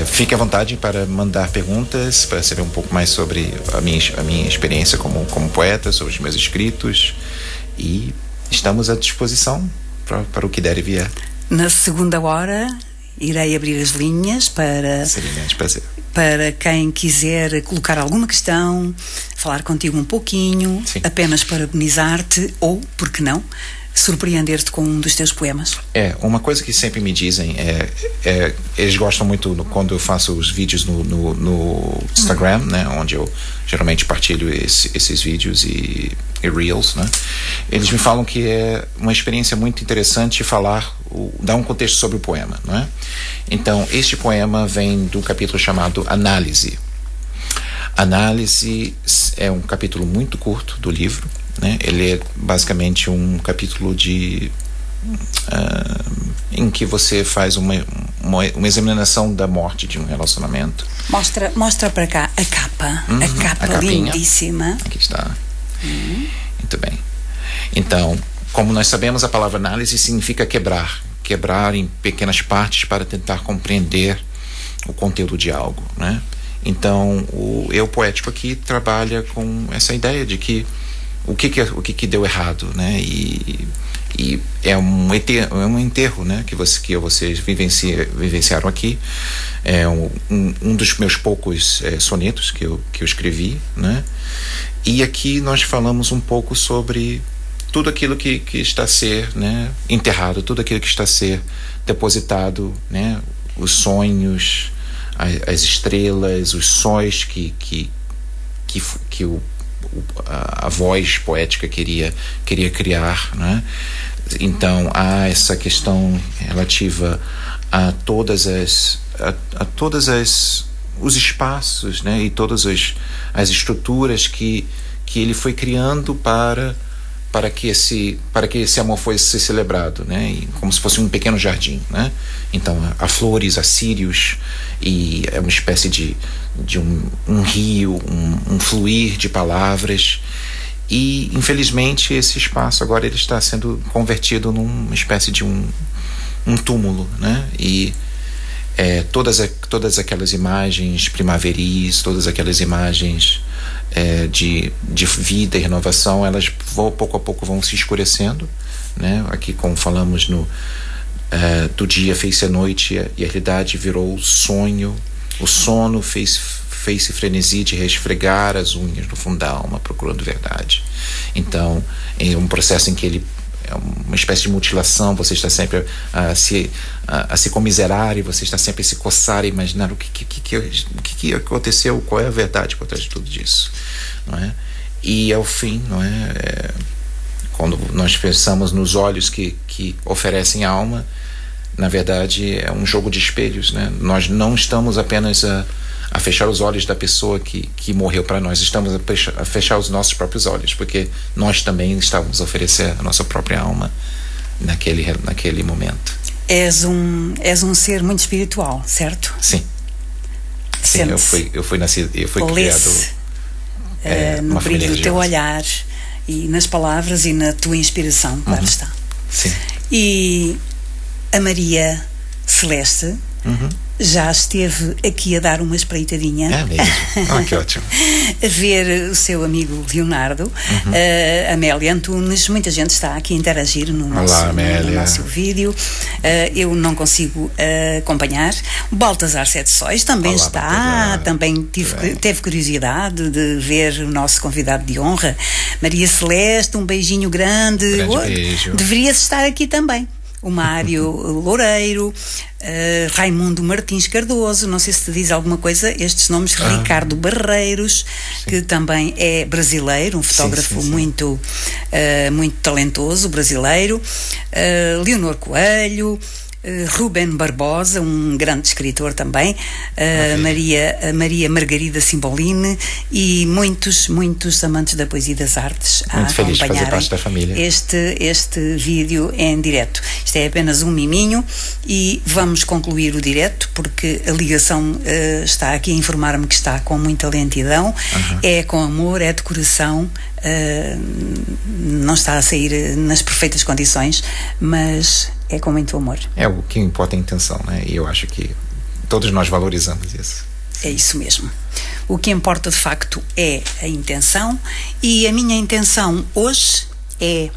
Fique à vontade para mandar perguntas, para saber um pouco mais sobre a minha experiência como poeta, sobre os meus escritos, e estamos à disposição para o que der e vier. Na segunda hora irei abrir as linhas para... Seria um grande prazer. Para quem quiser colocar alguma questão, falar contigo um pouquinho, Sim. apenas parabenizar-te ou, por que não, surpreender-te com um dos teus poemas. Uma coisa que sempre me dizem eles gostam muito quando eu faço os vídeos no Instagram, né, onde eu geralmente partilho esses vídeos e Reels, né? Eles me falam que é uma experiência muito interessante dar um contexto sobre o poema, né? Então, este poema vem do capítulo chamado Análise. Análise é um capítulo muito curto do livro, né? Ele é basicamente um capítulo em que você faz uma examinação da morte de um relacionamento. Mostra para cá a capa, a capa lindíssima. Aqui está. Muito bem. Então, como nós sabemos, a palavra análise significa quebrar em pequenas partes para tentar compreender o conteúdo de algo, né? Então, o eu poético aqui trabalha com essa ideia de que o que deu errado, né? E é um enterro, né? Que vocês vivenciaram aqui. É um dos meus poucos sonetos que eu escrevi, né? E aqui nós falamos um pouco sobre tudo aquilo que está a ser, né, enterrado, tudo aquilo que está a ser depositado, né? Os sonhos, as estrelas, os sóis que a voz poética queria criar, né? Então há essa questão relativa a todas os espaços, né? E todas as estruturas que ele foi criando para que esse amor fosse celebrado, né? E como se fosse um pequeno jardim, né? Então há flores, há círios, e é uma espécie de um rio, um fluir de palavras. E infelizmente esse espaço agora ele está sendo convertido numa espécie de um túmulo, né? E todas aquelas imagens primaveris, todas aquelas imagens de vida e renovação, elas pouco a pouco vão se escurecendo, né? Aqui, como falamos do dia fez-se a noite e a realidade virou sonho. O sono fez-se frenesi de resfregar as unhas no fundo da alma, procurando verdade. Então, é um processo em que ele é uma espécie de mutilação. Você está sempre a se comiserar, e você está sempre a se coçar e imaginar o que aconteceu, qual é a verdade por trás de tudo disso, não é? E ao fim, não é? Quando nós pensamos nos olhos que oferecem alma, na verdade é um jogo de espelhos, né? Nós não estamos apenas a fechar os olhos da pessoa que morreu para nós, estamos a fechar os nossos próprios olhos, porque nós também estávamos a oferecer a nossa própria alma naquele momento. És um ser muito espiritual, certo? Sim. Sim, eu fui criado no brilho do teu olhar e nas palavras e na tua inspiração, claro está. Sim. E a Maria Celeste já esteve aqui a dar uma espreitadinha. É mesmo? Que ótimo. A ver o seu amigo Leonardo, Amélia Antunes. Muita gente está aqui a interagir no nosso vídeo. Eu não consigo acompanhar. Baltasar Sete Sóis também está. Baltasar. Também teve curiosidade de ver o nosso convidado de honra, Maria Celeste. Um beijinho grande. Beijo. Deverias estar aqui também. O Mário Loureiro, Raimundo Martins Cardoso, não sei se te diz alguma coisa estes nomes, Ricardo Barreiros, sim, que também é brasileiro, um fotógrafo sim. Muito talentoso, brasileiro, Leonor Coelho, Rubén Barbosa, um grande escritor também, Maria Margarida Simbolini e muitos amantes da poesia e das artes muito a feliz de fazer parte da família. Este vídeo em direto. Isto é apenas um miminho e vamos concluir o direto, porque a ligação está aqui a informar-me que está com muita lentidão. É com amor, é de coração, não está a sair nas perfeitas condições, mas é com muito amor. É o que importa, a intenção, né? E eu acho que todos nós valorizamos isso. É isso mesmo. O que importa de facto é a intenção, e a minha intenção hoje é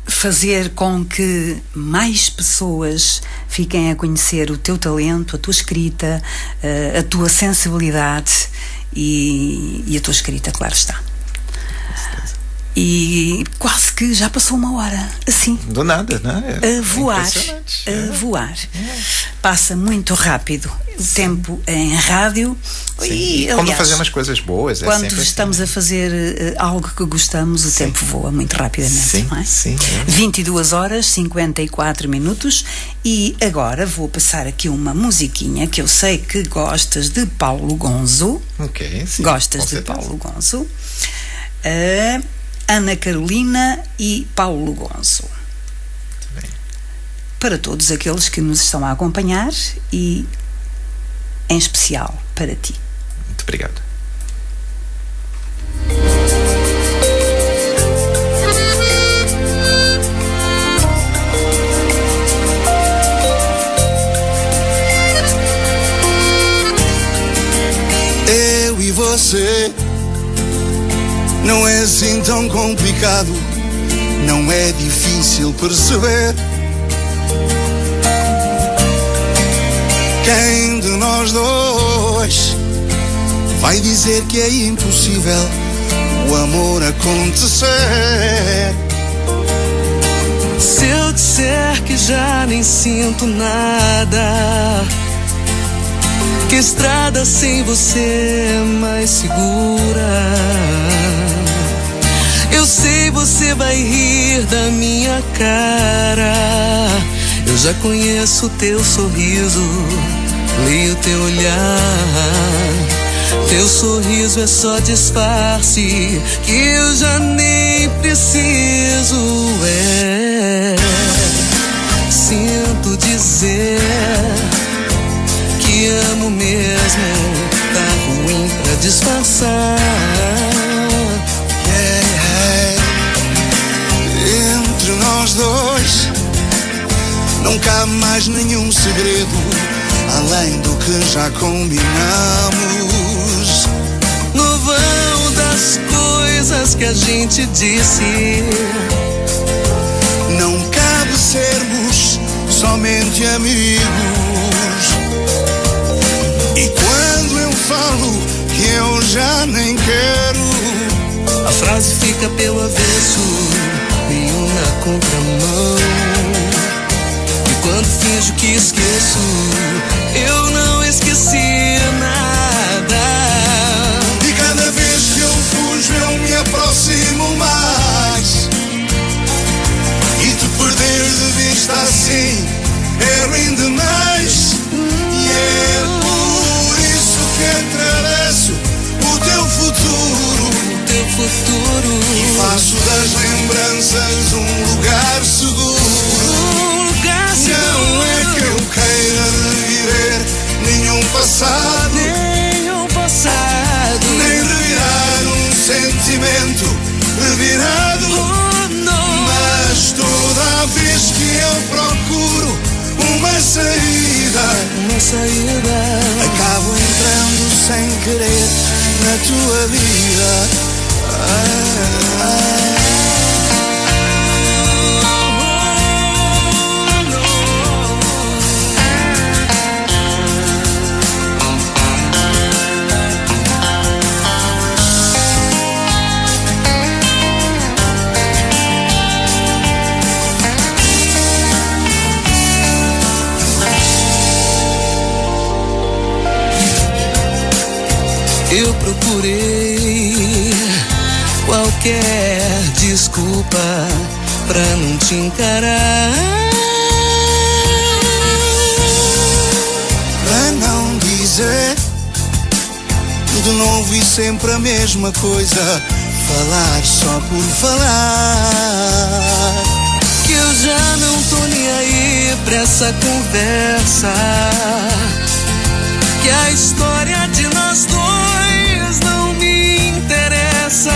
fazer com que mais pessoas fiquem a conhecer o teu talento, a tua escrita, a tua sensibilidade e a tua escrita, claro está. E quase que já passou uma hora, assim. Do nada, né? A voar. A voar. Passa muito rápido o tempo em rádio. E, aliás, quando fazemos coisas boas, quando estamos a fazer algo que gostamos, o tempo voa muito rapidamente, não é? Sim. 22 horas, 54 minutos. E agora vou passar aqui uma musiquinha que eu sei que gostas de Paulo Gonzo. Ok, sim. Gostas de Paulo Gonzo. Ana Carolina e Paulo Gonzo. Bem. Para todos aqueles que nos estão a acompanhar e em especial para ti. Muito obrigado. Eu e você não é assim tão complicado, não é difícil perceber. Quem de nós dois vai dizer que é impossível o amor acontecer? Se eu disser que já nem sinto nada, que estrada sem você é mais segura, eu sei você vai rir da minha cara. Eu já conheço teu sorriso, leio teu olhar. Teu sorriso é só disfarce que eu já nem preciso. Sinto dizer que amo mesmo, tá ruim pra disfarçar. Entre nós dois não cabe mais nenhum segredo, além do que já combinamos. No vão das coisas que a gente disse, não cabe sermos somente amigos. E quando eu falo que eu já nem quero, a frase fica pelo avesso, meio na contramão. E quando finjo que esqueço, eu não esqueci nada. E cada vez que eu fujo eu me aproximo mais, e te perder de vista assim é ruim demais. E é por isso que agradeço o teu futuro, e faço das lembranças um lugar seguro. Não é que eu queira reviver nenhum passado, nem revirar um sentimento revirado. Mas toda vez que eu procuro uma saída, acabo entrando sem querer na tua vida. Eu procurei qualquer desculpa pra não te encarar, pra não dizer tudo novo e sempre a mesma coisa, falar só por falar. Que eu já não tô nem aí pra essa conversa, que a história de nós dois não me interessa.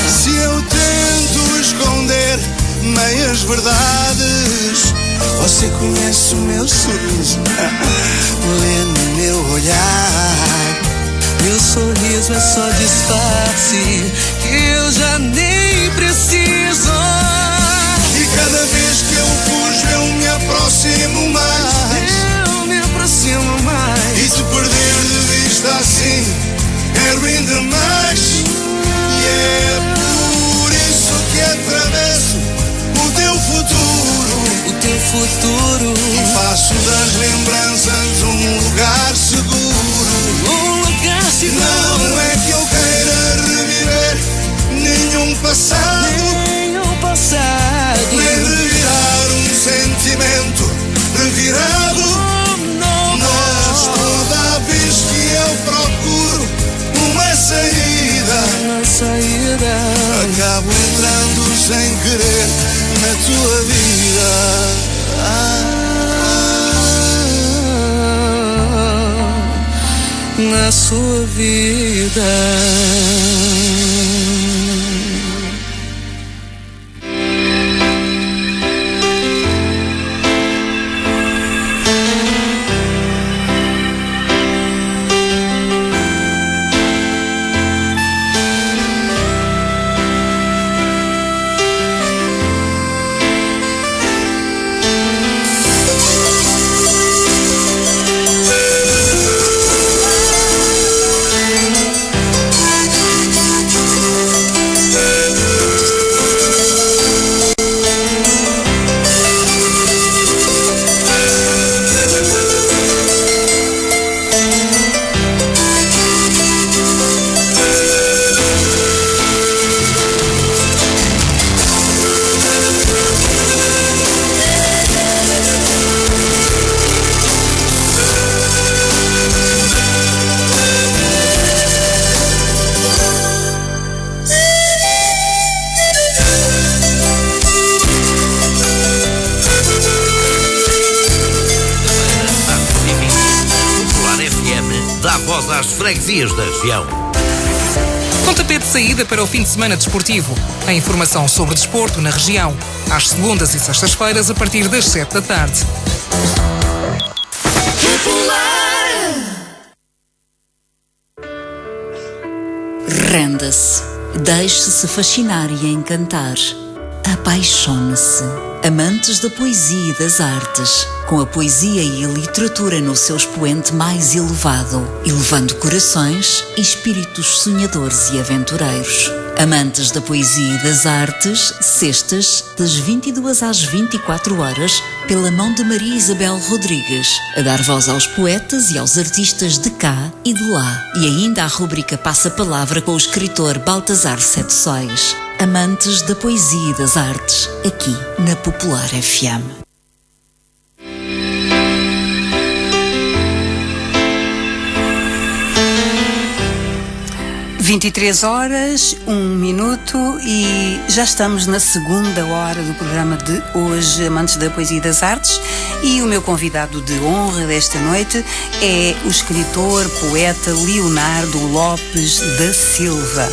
Se eu tento esconder meias verdades, você conhece o meu sorriso, lê no meu olhar. Meu sorriso é só disfarce que eu já nem preciso. E cada vez que eu fujo eu me aproximo mais, eu me aproximo mais. E te perder de vista assim futuro. Faço das lembranças um lugar seguro. Um lugar seguro. Não é que eu queira reviver nenhum passado, nem revirar um sentimento revirado. Mas toda vez que eu procuro uma saída, acabo entrando sem querer na tua vida. Na sua vida. Às freguesias da região. Pontapé de saída para o fim de semana desportivo. A informação sobre desporto na região. Às segundas e sextas-feiras a partir das 7 da tarde. Renda-se. Deixe-se fascinar e encantar. Apaixone-se. Amantes da poesia e das artes, com a poesia e a literatura no seu expoente mais elevado, elevando corações e espíritos sonhadores e aventureiros. Amantes da poesia e das artes, sextas, das 22 às 24 horas, pela mão de Maria Isabel Rodrigues, a dar voz aos poetas e aos artistas de cá e de lá. E ainda a rúbrica Passa Palavra com o escritor Baltasar Sete Sóis. Amantes da poesia e das artes, aqui na Popular FM. (23h, 1min) e já estamos na segunda hora do programa de hoje, Amantes da Poesia e das Artes, e o meu convidado de honra desta noite é o escritor, poeta Leonardo Lopes da Silva.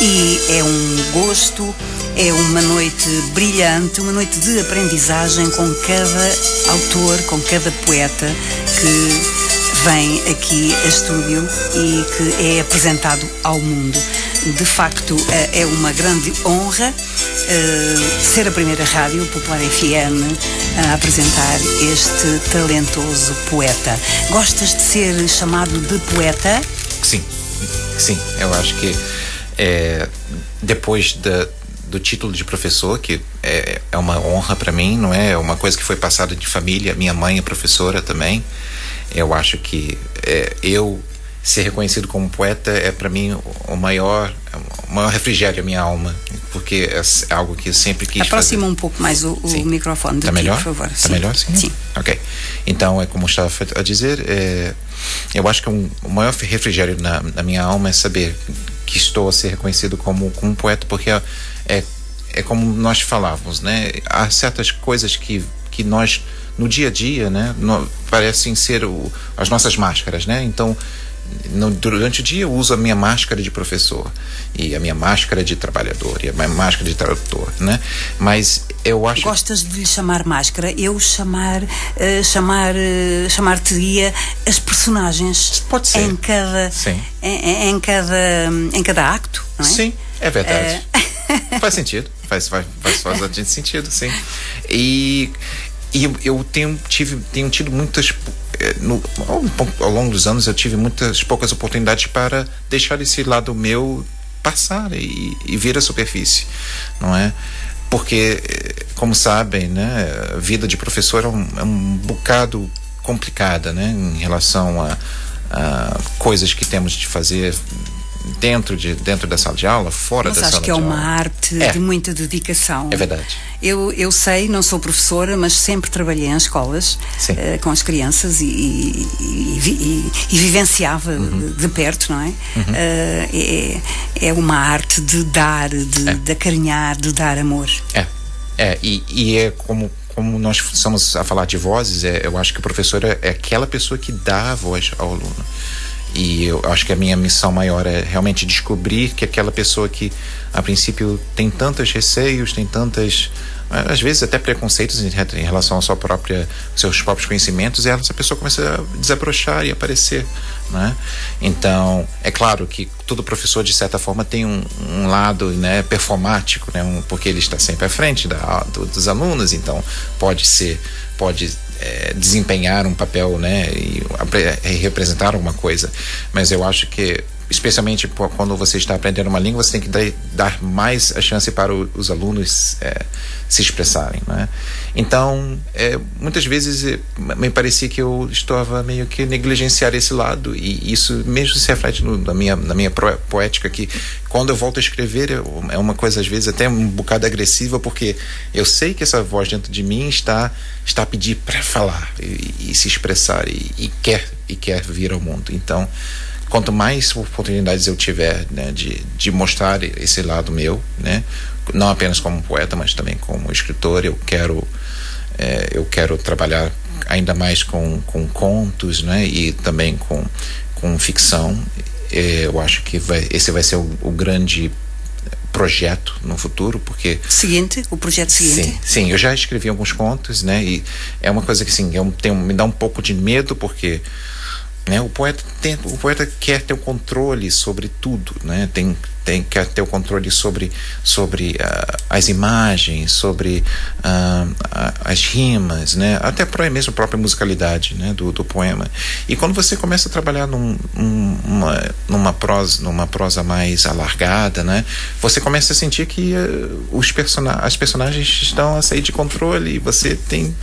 E é um gosto, é uma noite brilhante, uma noite de aprendizagem com cada autor, com cada poeta que vem aqui a estúdio e que é apresentado ao mundo. De facto, é uma grande honra ser a primeira rádio Popular FM a apresentar este talentoso poeta. Gostas de ser chamado de poeta? Sim, eu acho que depois do título de professor, que é uma honra para mim, não é? É uma coisa que foi passada de família. Minha mãe é professora também. Eu acho que eu ser reconhecido como poeta é para mim o maior refrigério da minha alma, porque é algo que eu sempre quis Aproxima fazer. Um pouco mais o microfone do melhor? por favor. Tá melhor? Sim. Ok. Então, é como eu estava a dizer, eu acho que o maior refrigério na minha alma é saber que estou a ser reconhecido como poeta, porque é como nós falávamos, né? Há certas coisas que nós no dia a dia, né, parecem ser as nossas máscaras, né? Então, durante o dia eu uso a minha máscara de professor e a minha máscara de trabalhador e a minha máscara de tradutor, né? Mas eu acho... Gostas de lhe chamar máscara? Eu chamar-te-ia as personagens. Pode ser. Em cada acto, não é? Sim, é verdade. Faz sentido, faz bastante sentido, sim. E eu tenho tido muitas... ao longo dos anos eu tive poucas oportunidades para deixar esse lado meu passar e vir à superfície, não é? porque, como sabem, né, a vida de professor é um bocado complicada, né, em relação a coisas que temos de fazer dentro da sala de aula, fora da sala de aula. Mas acho que é uma arte de muita dedicação. É verdade. Eu sei, não sou professora, mas sempre trabalhei em escolas com as crianças e vivenciava de perto, não é? É uma arte de dar, de acarinhar, de dar amor. E é como nós estamos a falar de vozes, eu acho que o professor é aquela pessoa que dá a voz ao aluno. E eu acho que a minha missão maior é realmente descobrir que aquela pessoa que, a princípio, tem tantos receios, tem tantas, às vezes até preconceitos em relação seus próprios conhecimentos, e essa pessoa começa a desabrochar e aparecer, né? Então, é claro que todo professor, de certa forma, tem um lado, né, performático, né, porque ele está sempre à frente dos alunos, então pode desempenhar um papel, né, e representar alguma coisa, mas eu acho que, especialmente quando você está aprendendo uma língua, você tem que dar mais a chance para os alunos se expressarem, né? Então, muitas vezes me parecia que eu estava meio que negligenciar esse lado, e isso mesmo se reflete na minha poética, que quando eu volto a escrever é uma coisa às vezes até um bocado agressiva, porque eu sei que essa voz dentro de mim está a pedir para falar e se expressar e quer vir ao mundo. Então, quanto mais oportunidades eu tiver, né, de mostrar esse lado meu, né, não apenas como poeta, mas também como escritor, eu quero trabalhar ainda mais com contos, né, e também com ficção. Eu acho que esse vai ser o grande projeto no futuro, porque... O projeto seguinte? Sim, eu já escrevi alguns contos, né, e é uma coisa que, assim, me dá um pouco de medo, porque, né, o poeta quer ter o controle sobre tudo, né? Quer ter o controle sobre as imagens, sobre as rimas, né? Até mesmo a própria musicalidade, né, do poema. E quando você começa a trabalhar numa prosa mais alargada, né, você começa a sentir que as personagens estão a sair de controle, e você tem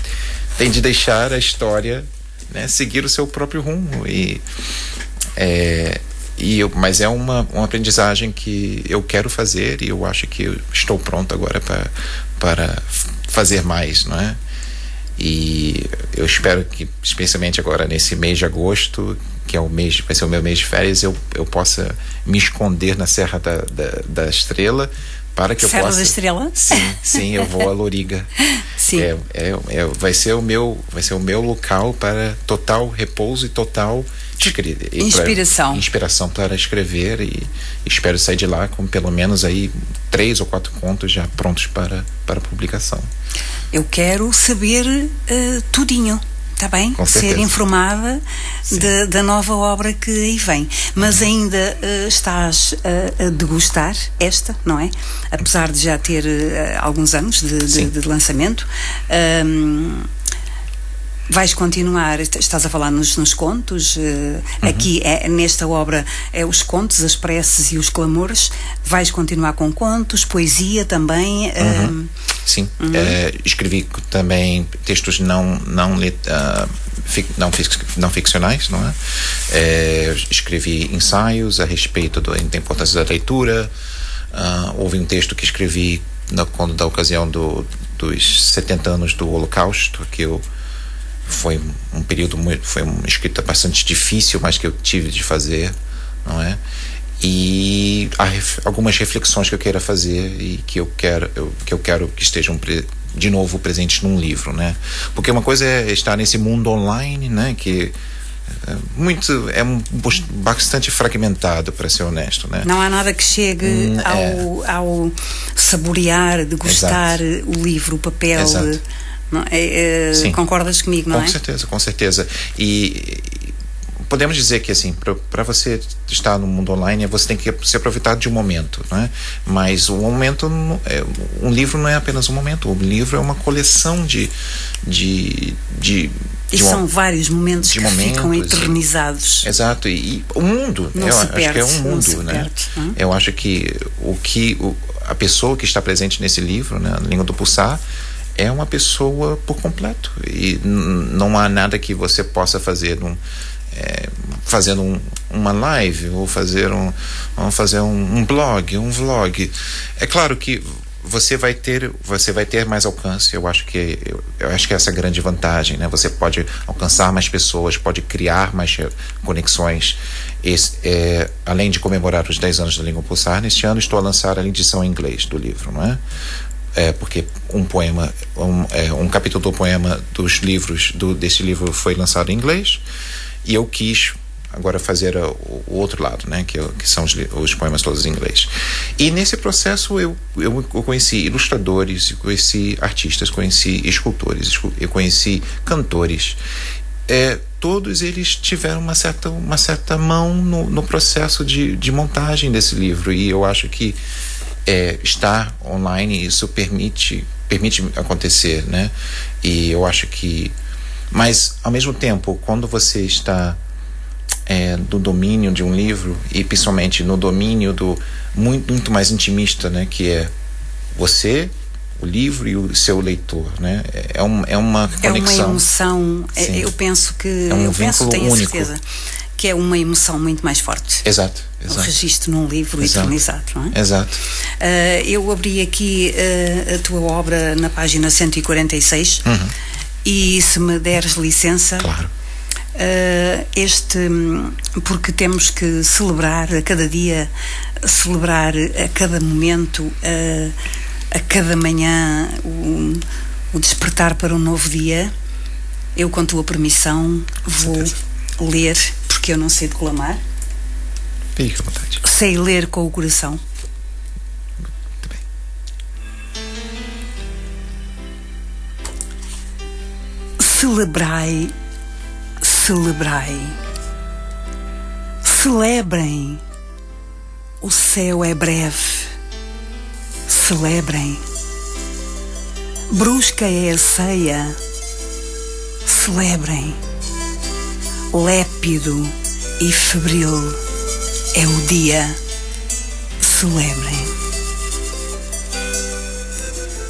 de deixar a história, né, seguir o seu próprio rumo, mas é uma aprendizagem que eu quero fazer, e eu acho que eu estou pronto agora para fazer mais, não é? E eu espero que, especialmente agora nesse mês de agosto, que vai ser o meu mês de férias, eu possa me esconder na Serra da Estrela, para que Serra eu possa... da Estrela? Sim, eu vou a Loriga. Sim. Vai ser o meu local para total repouso e total inspiração para escrever, e espero sair de lá com pelo menos aí 3 ou 4 contos já prontos para publicação. Eu quero saber tudinho. Está bem? Ser informada da nova obra que aí vem. Mas ainda estás a degustar esta, não é? Apesar de já ter alguns anos de lançamento. Vais continuar, estás a falar nos contos, aqui nesta obra os contos, as preces e os clamores. Vais continuar com contos, poesia também? Sim, escrevi também textos não ficcionais, não é? Escrevi ensaios a respeito da importância da leitura. Houve um texto que escrevi da ocasião dos 70 anos do Holocausto, que foi um período foi uma escrita bastante difícil, mas que eu tive de fazer, não é? E há algumas reflexões que eu quero fazer e que eu quero que estejam de novo presentes num livro, né? Porque uma coisa é estar nesse mundo online, né? Que bastante fragmentado, para ser honesto, né? Não há nada que chegue ao saborear, degustar o livro, o papel. Exato. Não, concordas comigo, não é? Com certeza. E podemos dizer que, assim, para você estar no mundo online, você tem que se aproveitar de um momento, né? Mas um momento, um livro não é apenas um momento. Um livro é uma coleção de E são vários momentos que ficam eternizados. Exato, e o mundo, eu acho que é um mundo, né? Eu acho que a pessoa que está presente nesse livro, né, A Língua do Pulsar, é uma pessoa por completo, e não há nada que você possa fazer fazendo uma live ou fazer um blog, um vlog. É claro que você vai ter mais alcance. Eu acho que essa é a grande vantagem, né? Você pode alcançar mais pessoas, pode criar mais conexões. Além de comemorar os 10 anos da Língua Pulsar, neste ano estou a lançar a edição em inglês do livro, não é? Porque um capítulo do poema dos livros desse livro foi lançado em inglês, e eu quis agora fazer o outro lado, né, que são os poemas todos em inglês. E nesse processo eu conheci ilustradores, eu conheci artistas, conheci escultores, eu conheci cantores. Todos eles tiveram uma certa mão no processo de montagem desse livro, e eu acho que estar online, isso permite acontecer, né? E eu acho que, mas ao mesmo tempo, quando você está do domínio de um livro, e principalmente no domínio do muito mais intimista, né, que é você, o livro e o seu leitor, né? É uma conexão. É uma emoção. Eu penso que tenho a certeza que é uma emoção muito mais forte. Exato. O registro num livro eternizado, não é? Exato. Eu abri aqui a tua obra na página 146, e se me deres licença, claro. Porque temos que celebrar a cada dia, celebrar a cada momento, a cada manhã, o despertar para um novo dia. Eu, com tua permissão, vou ler, porque eu não sei declamar. Fique à vontade. Sei ler com o coração. Muito bem. Celebrai, celebrem, o céu é breve, celebrem, brusca é a ceia, celebrem, lépido e febril é o dia, celebrem.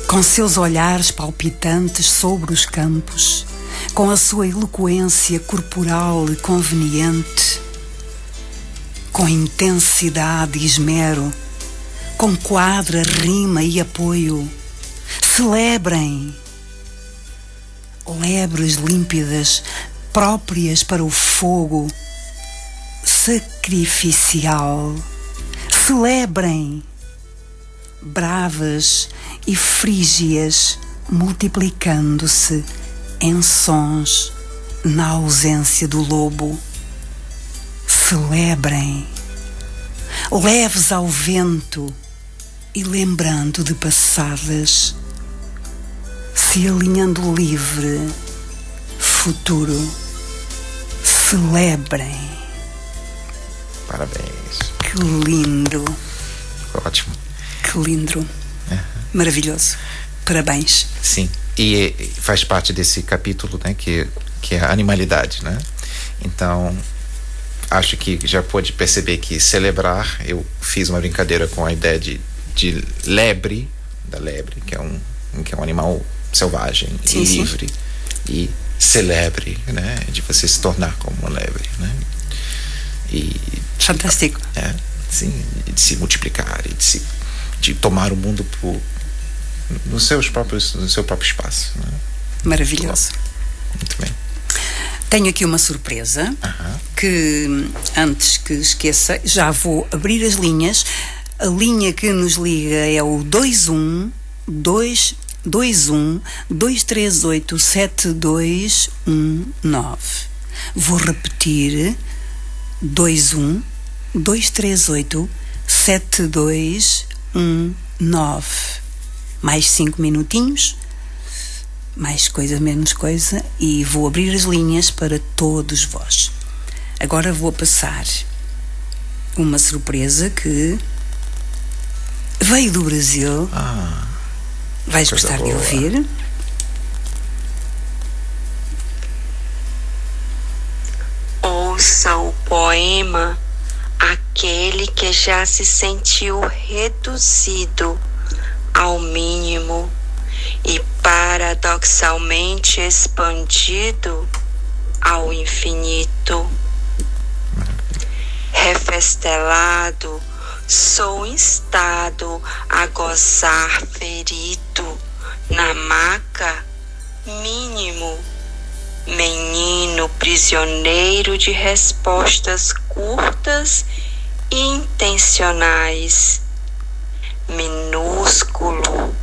Com seus olhares palpitantes sobre os campos, com a sua eloquência corporal e conveniente, com intensidade e esmero, com quadra, rima e apoio, celebrem. Lebres límpidas, próprias para o fogo sacrificial, celebrem. Bravas e frígias, multiplicando-se em sons na ausência do lobo, celebrem. Leves ao vento e lembrando de passadas, se alinhando livre, futuro, celebrem. Parabéns. Que lindo. Ótimo. Que lindo. Maravilhoso. Parabéns. Sim. E faz parte desse capítulo, né, que é a animalidade, né? Então, acho que já pôde perceber que celebrar, eu fiz uma brincadeira com a ideia de lebre, da lebre, que é um animal selvagem e livre, e celebre, né, de você se tornar como uma lebre, né? E fantástico. Sim, de se multiplicar e de tomar o mundo no seu próprio espaço, né? Maravilhoso. Muito bem. Tenho aqui uma surpresa que, antes que esqueça, já vou abrir as linhas. A linha que nos liga é o 212387219. Vou repetir: 212387219. Mais 5 minutinhos, mais coisa, menos coisa, e vou abrir as linhas para todos vós. Agora vou passar uma surpresa que veio do Brasil. Vais gostar de ouvir. poema aquele que já se sentiu reduzido ao mínimo e paradoxalmente expandido ao infinito. Refestelado, sou instado a gozar ferido na maca mínimo, menino prisioneiro de respostas curtas e intencionais, minúsculo,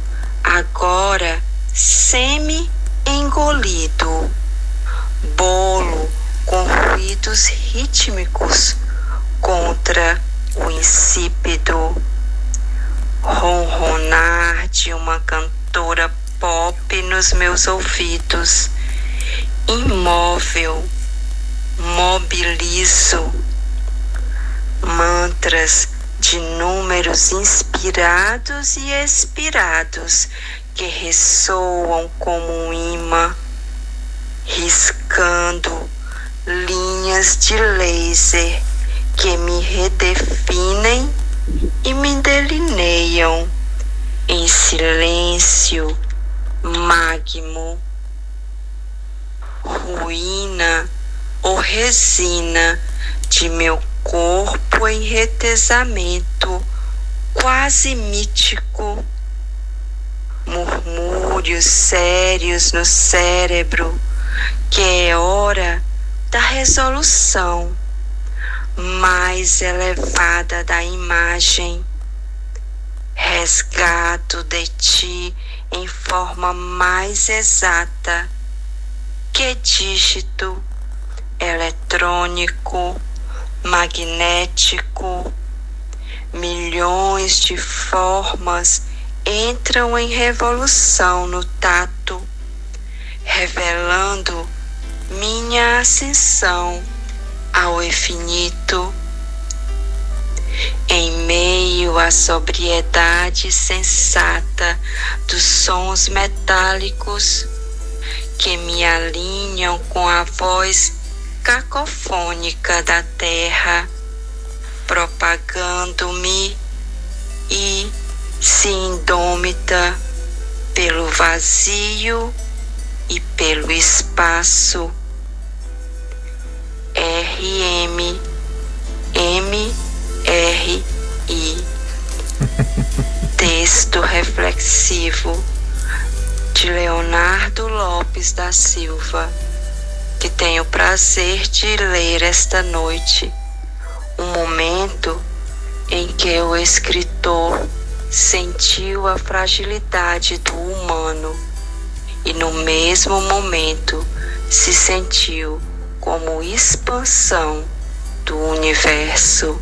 agora semi-engolido, bolo com ruídos rítmicos contra o insípido, ronronar de uma cantora pop nos meus ouvidos, imóvel, mobilizo, mantras de números inspirados e expirados que ressoam como um imã, riscando linhas de laser que me redefinem e me delineiam em silêncio magmo, ruína ou resina de meu corpo em retesamento quase mítico, murmúrios sérios no cérebro que é hora da resolução mais elevada da imagem, resgato de ti em forma mais exata que dígito eletrônico, magnético. Milhões de formas entram em revolução no tato, revelando minha ascensão ao infinito. Em meio à sobriedade sensata dos sons metálicos que me alinham com a voz cacofônica da terra, propagando-me e se indômita pelo vazio e pelo espaço. RM, MRI. Texto reflexivo de Leonardo Lopes da Silva, que tenho o prazer de ler esta noite, um momento em que o escritor sentiu a fragilidade do humano e no mesmo momento se sentiu como expansão do universo.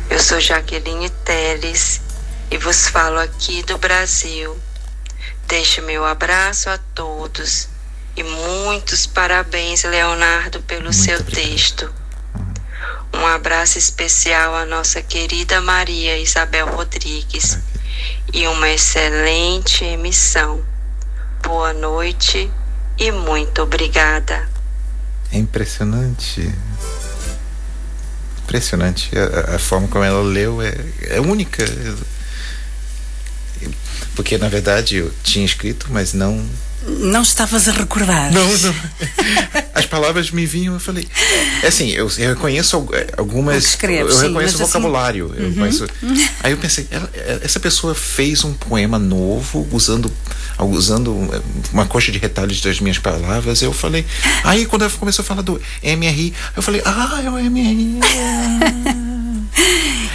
Eu sou Jaqueline Teles e vos falo aqui do Brasil. Deixo meu abraço a todos e muitos parabéns, Leonardo, pelo seu texto. Um abraço especial à nossa querida Maria Isabel Rodrigues e uma excelente emissão. Boa noite e muito obrigada. É impressionante. Impressionante. A forma como ela leu é única. Porque, na verdade, eu tinha escrito, mas não... Não estavas a recordar. Não. As palavras me vinham, eu falei... Assim, eu reconheço algumas... Escreves, eu reconheço o vocabulário. Assim... Eu conheço, aí eu pensei, essa pessoa fez um poema novo, usando uma coxa de retalhos das minhas palavras. Eu falei... Aí, quando ela começou a falar do MRI, eu falei, é o MRI.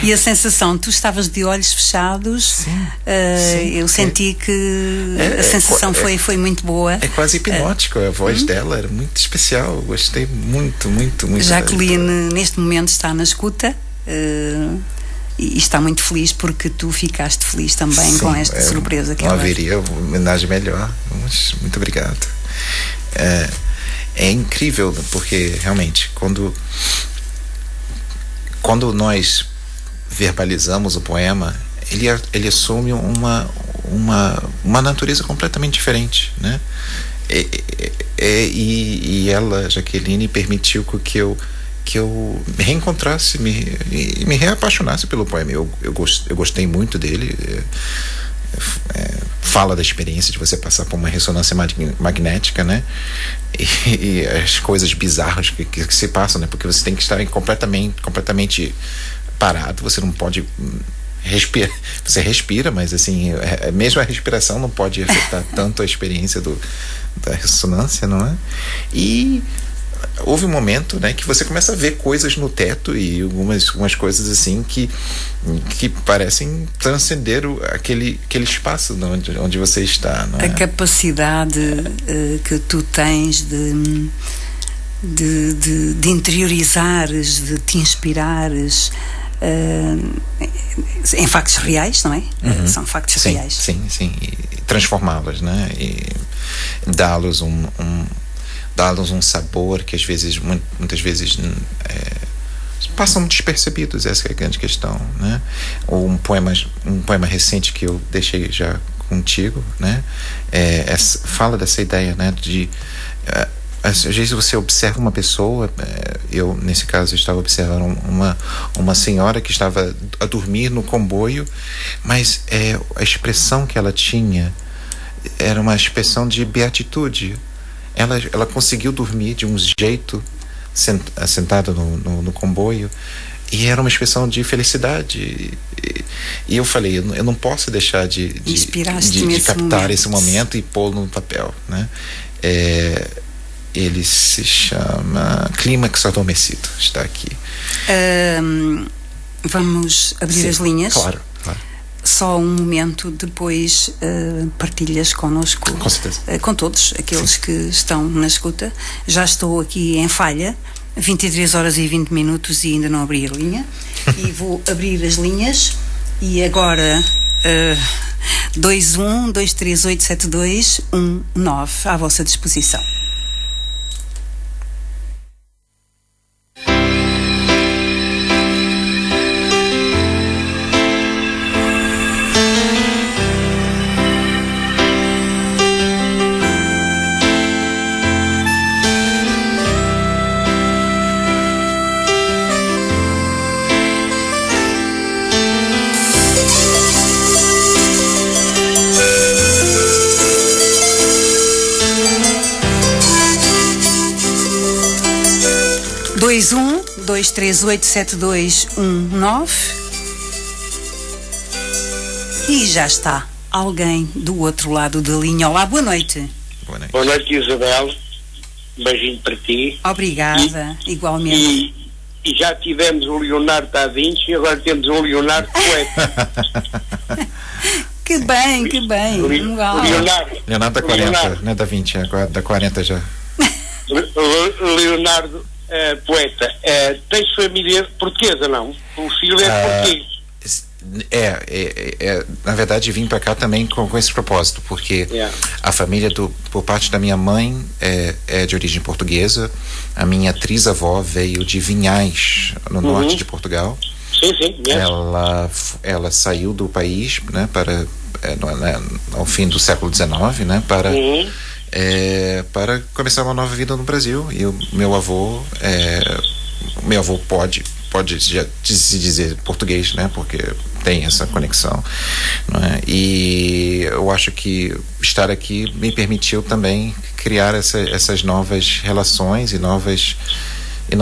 E a sensação, tu estavas de olhos fechados. Sim, eu senti que a sensação foi muito boa. É quase hipnótico. A voz dela era muito especial. Eu gostei muito. Jacqueline, neste momento, está na escuta e está muito feliz porque tu ficaste feliz também com esta surpresa que não ela... haveria homenagem melhor. Mas muito obrigado. É incrível, porque realmente quando nós verbalizamos o poema, ele assume uma natureza completamente diferente, né? E ela, Jaqueline, permitiu que eu me reencontrasse, me reapaixonasse pelo poema. Eu gostei muito dele. Fala da experiência de você passar por uma ressonância magnética, né? E as coisas bizarras que se passam, né? Porque você tem que estar completamente parado, você não pode respirar. Você respira, mas assim, mesmo a respiração não pode afetar tanto a experiência da ressonância, não é? E houve um momento, né, que você começa a ver coisas no teto e algumas coisas assim que parecem transcender aquele espaço onde você está, não é? A capacidade que tu tens de interiorizares, de te inspirares em factos reais, não é? São factos reais. Sim, e transformá-los, né? E dá-los um sabor que às vezes, muitas vezes passam despercebidos. Essa é a grande questão, né? Ou um poema recente que eu deixei já contigo, né? Fala dessa ideia, né? De às vezes você observa uma pessoa, eu nesse caso estava observando uma senhora que estava a dormir no comboio, mas a expressão que ela tinha era uma expressão de beatitude. Ela conseguiu dormir de um jeito sentada no comboio, e era uma expressão de felicidade. E eu falei, eu não posso deixar de captar esse momento e pô-lo no papel, né? Ele se chama Clímax Adormecido, está aqui. Vamos abrir as linhas? Claro. Só um momento, depois partilhas connosco. Com certeza. Com todos aqueles que estão na escuta. Já estou aqui em falha, 23 horas e 20 minutos e ainda não abri a linha. E vou abrir as linhas. E agora 21-238-7219 à vossa disposição. Um 238-7219 e já está alguém do outro lado da linha. Olá, boa noite. Boa noite, Isabel. Um beijinho para ti. Obrigada, igualmente. E já tivemos o Leonardo da Vinci e agora temos o Leonardo poeta. Que bem. Leonardo da 40, não é da 20, agora da 40 já. Leonardo poeta. Tens família portuguesa, não? O filho é português. Na verdade vim para cá também com esse propósito, porque a família por parte da minha mãe é de origem portuguesa. A minha trisavó veio de Vinhais, no norte de Portugal. Sim. Ela saiu do país, né, para ao fim do século XIX, né, para começar uma nova vida no Brasil. E o meu avô pode já se dizer português, né? Porque tem essa conexão, não é? E eu acho que estar aqui me permitiu também criar essas novas relações e novas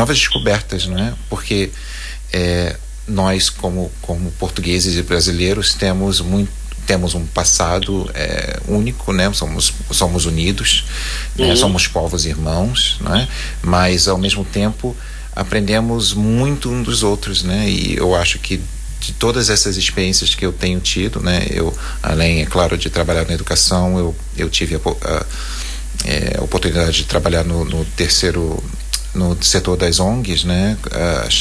descobertas, não é? Porque nós como portugueses e brasileiros temos um passado único, né? Somos unidos, né? Somos povos irmãos, né? Mas ao mesmo tempo aprendemos muito um dos outros, né? E eu acho que de todas essas experiências que eu tenho tido, né? Eu, além, é claro, de trabalhar na educação, eu tive a oportunidade de trabalhar no setor das ONGs, né?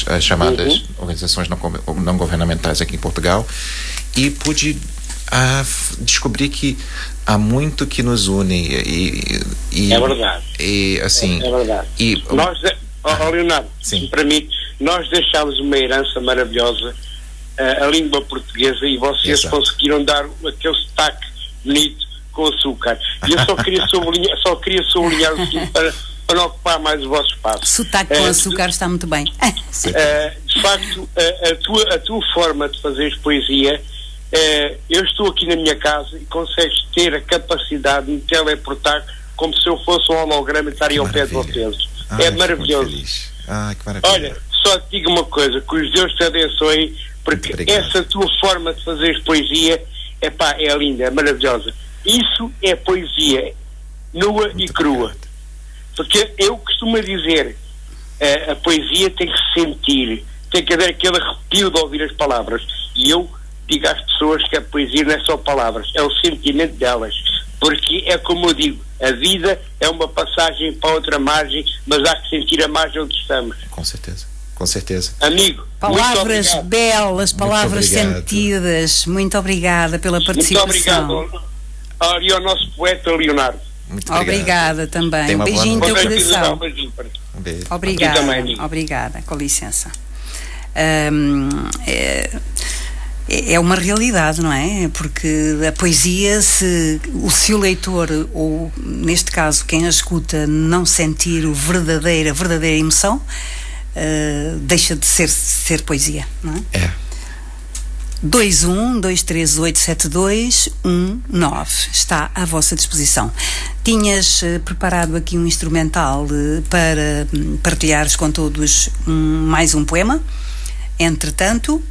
As chamadas organizações não governamentais aqui em Portugal, e pude descobrir que há muito que nos une e é verdade. E assim, é verdade. E nós, Leonardo, para mim, nós deixámos uma herança maravilhosa, a língua portuguesa, e vocês conseguiram dar aquele sotaque bonito com açúcar. E eu só queria sublinhar o seguinte para não ocupar mais o vosso espaço. Sotaque com açúcar está muito bem. De facto, a tua forma de fazeres poesia, eu estou aqui na minha casa e consegues ter a capacidade de me teleportar como se eu fosse um holograma e estar ao pé de vocês. É maravilhoso. Que maravilha. Olha, só te digo uma coisa, que os Deus te abençoe, porque essa tua forma de fazeres poesia, é linda, é maravilhosa. Isso é poesia, nua e crua. Porque eu costumo dizer, a poesia tem que se sentir, tem que haver aquele arrepio de ouvir as palavras. E eu digo às pessoas que a poesia não é só palavras, é o sentimento delas. Porque é como eu digo, a vida é uma passagem para outra margem, mas há que sentir a margem onde estamos. Com certeza, com certeza. Amigo, palavras belas, palavras sentidas. Muito obrigada pela participação. Muito obrigado. E ao nosso poeta Leonardo. Muito obrigada também. Um beijinho no teu coração. Um beijo. Obrigada. Obrigada, com licença. É uma realidade, não é? Porque a poesia, se o leitor, ou neste caso quem a escuta, não sentir a verdadeira emoção, deixa de ser poesia, não é? 212387219 está à vossa disposição. Tinhas preparado aqui um instrumental para partilhares com todos mais um poema. Entretanto,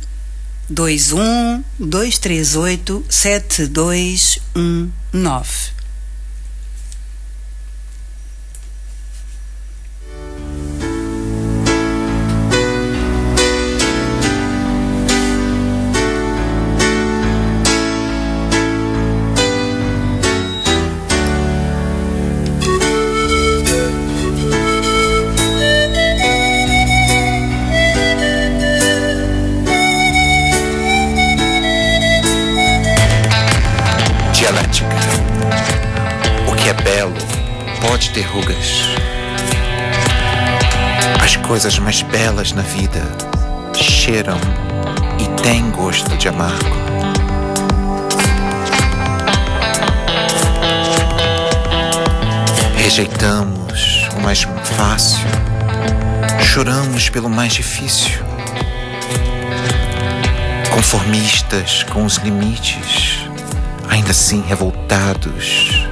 212387219. Pode ter rugas. As coisas mais belas na vida cheiram e têm gosto de amargo. Rejeitamos o mais fácil, choramos pelo mais difícil. Conformistas com os limites, ainda assim revoltados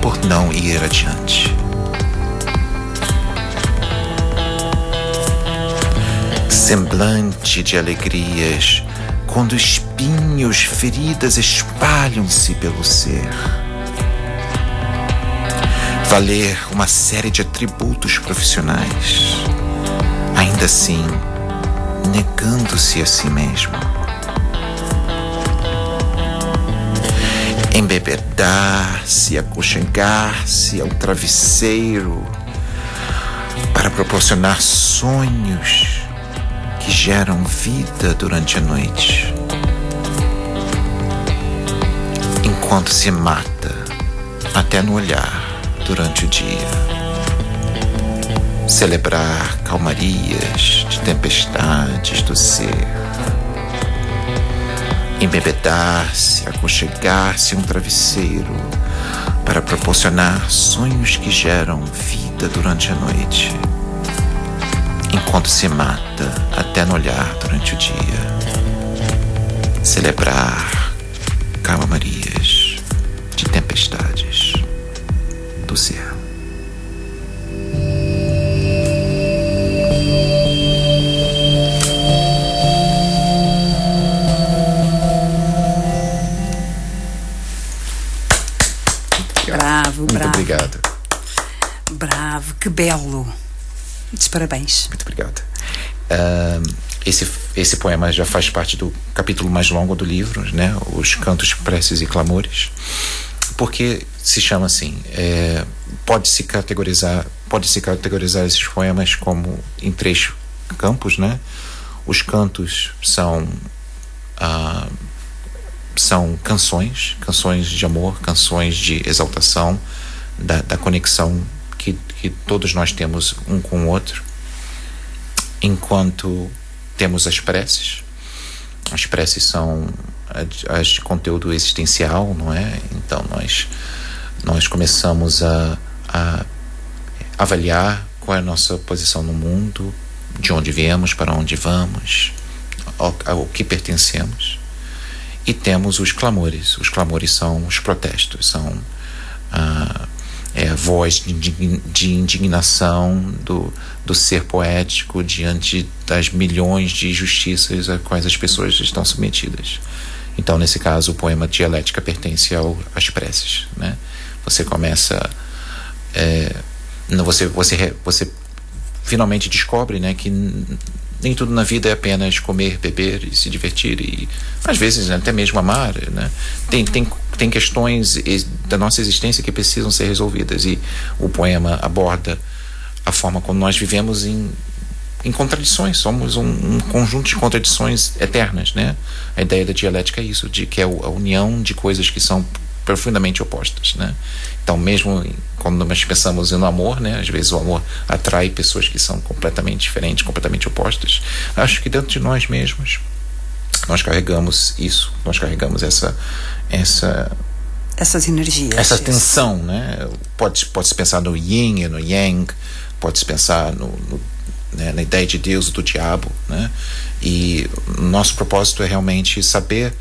por não ir adiante. Semblante de alegrias, quando espinhos, feridas espalham-se pelo ser. Valer uma série de atributos profissionais, ainda assim negando-se a si mesmo. Embebedar-se, aconchegar-se ao travesseiro para proporcionar sonhos que geram vida durante a noite, enquanto se mata até no olhar durante o dia. Celebrar calmarias de tempestades do ser. Embebedar-se, aconchegar-se um travesseiro para proporcionar sonhos que geram vida durante a noite, enquanto se mata até no olhar durante o dia. Celebrar calmarias de tempestades do ser. Muito obrigado. Bravo, que belo. Muitos parabéns. Muito obrigado. Esse poema já faz parte do capítulo mais longo do livro, né? Os Cantos, Preces e Clamores. Porque se chama assim, pode-se categorizar esses poemas como em 3 campos, né? Os cantos são canções de amor, canções de exaltação da conexão que todos nós temos um com o outro, enquanto temos as preces. As preces são as de conteúdo existencial, não é? Então nós começamos a avaliar qual é a nossa posição no mundo, de onde viemos, para onde vamos, ao que pertencemos. E temos os clamores. Os clamores são os protestos, são a voz de indignação do ser poético diante das milhões de injustiças a quais as pessoas estão submetidas. Então, nesse caso, o poema Dialética pertence às preces, né? Você começa... Você finalmente descobre, né, que nem tudo na vida é apenas comer, beber e se divertir e às vezes, né, até mesmo amar, né? Tem questões da nossa existência que precisam ser resolvidas, e o poema aborda a forma como nós vivemos em contradições. Somos um conjunto de contradições eternas, né? A ideia da dialética é isso, de que é a união de coisas que são profundamente opostas, né? Então, mesmo quando nós pensamos no amor, né, às vezes o amor atrai pessoas que são completamente diferentes, completamente opostas. Acho que dentro de nós mesmos nós carregamos isso, nós carregamos essas energias, essa tensão, né? Pode-se pensar no yin e no yang, pode-se pensar né, na ideia de Deus e do diabo, né? E nosso propósito é realmente saber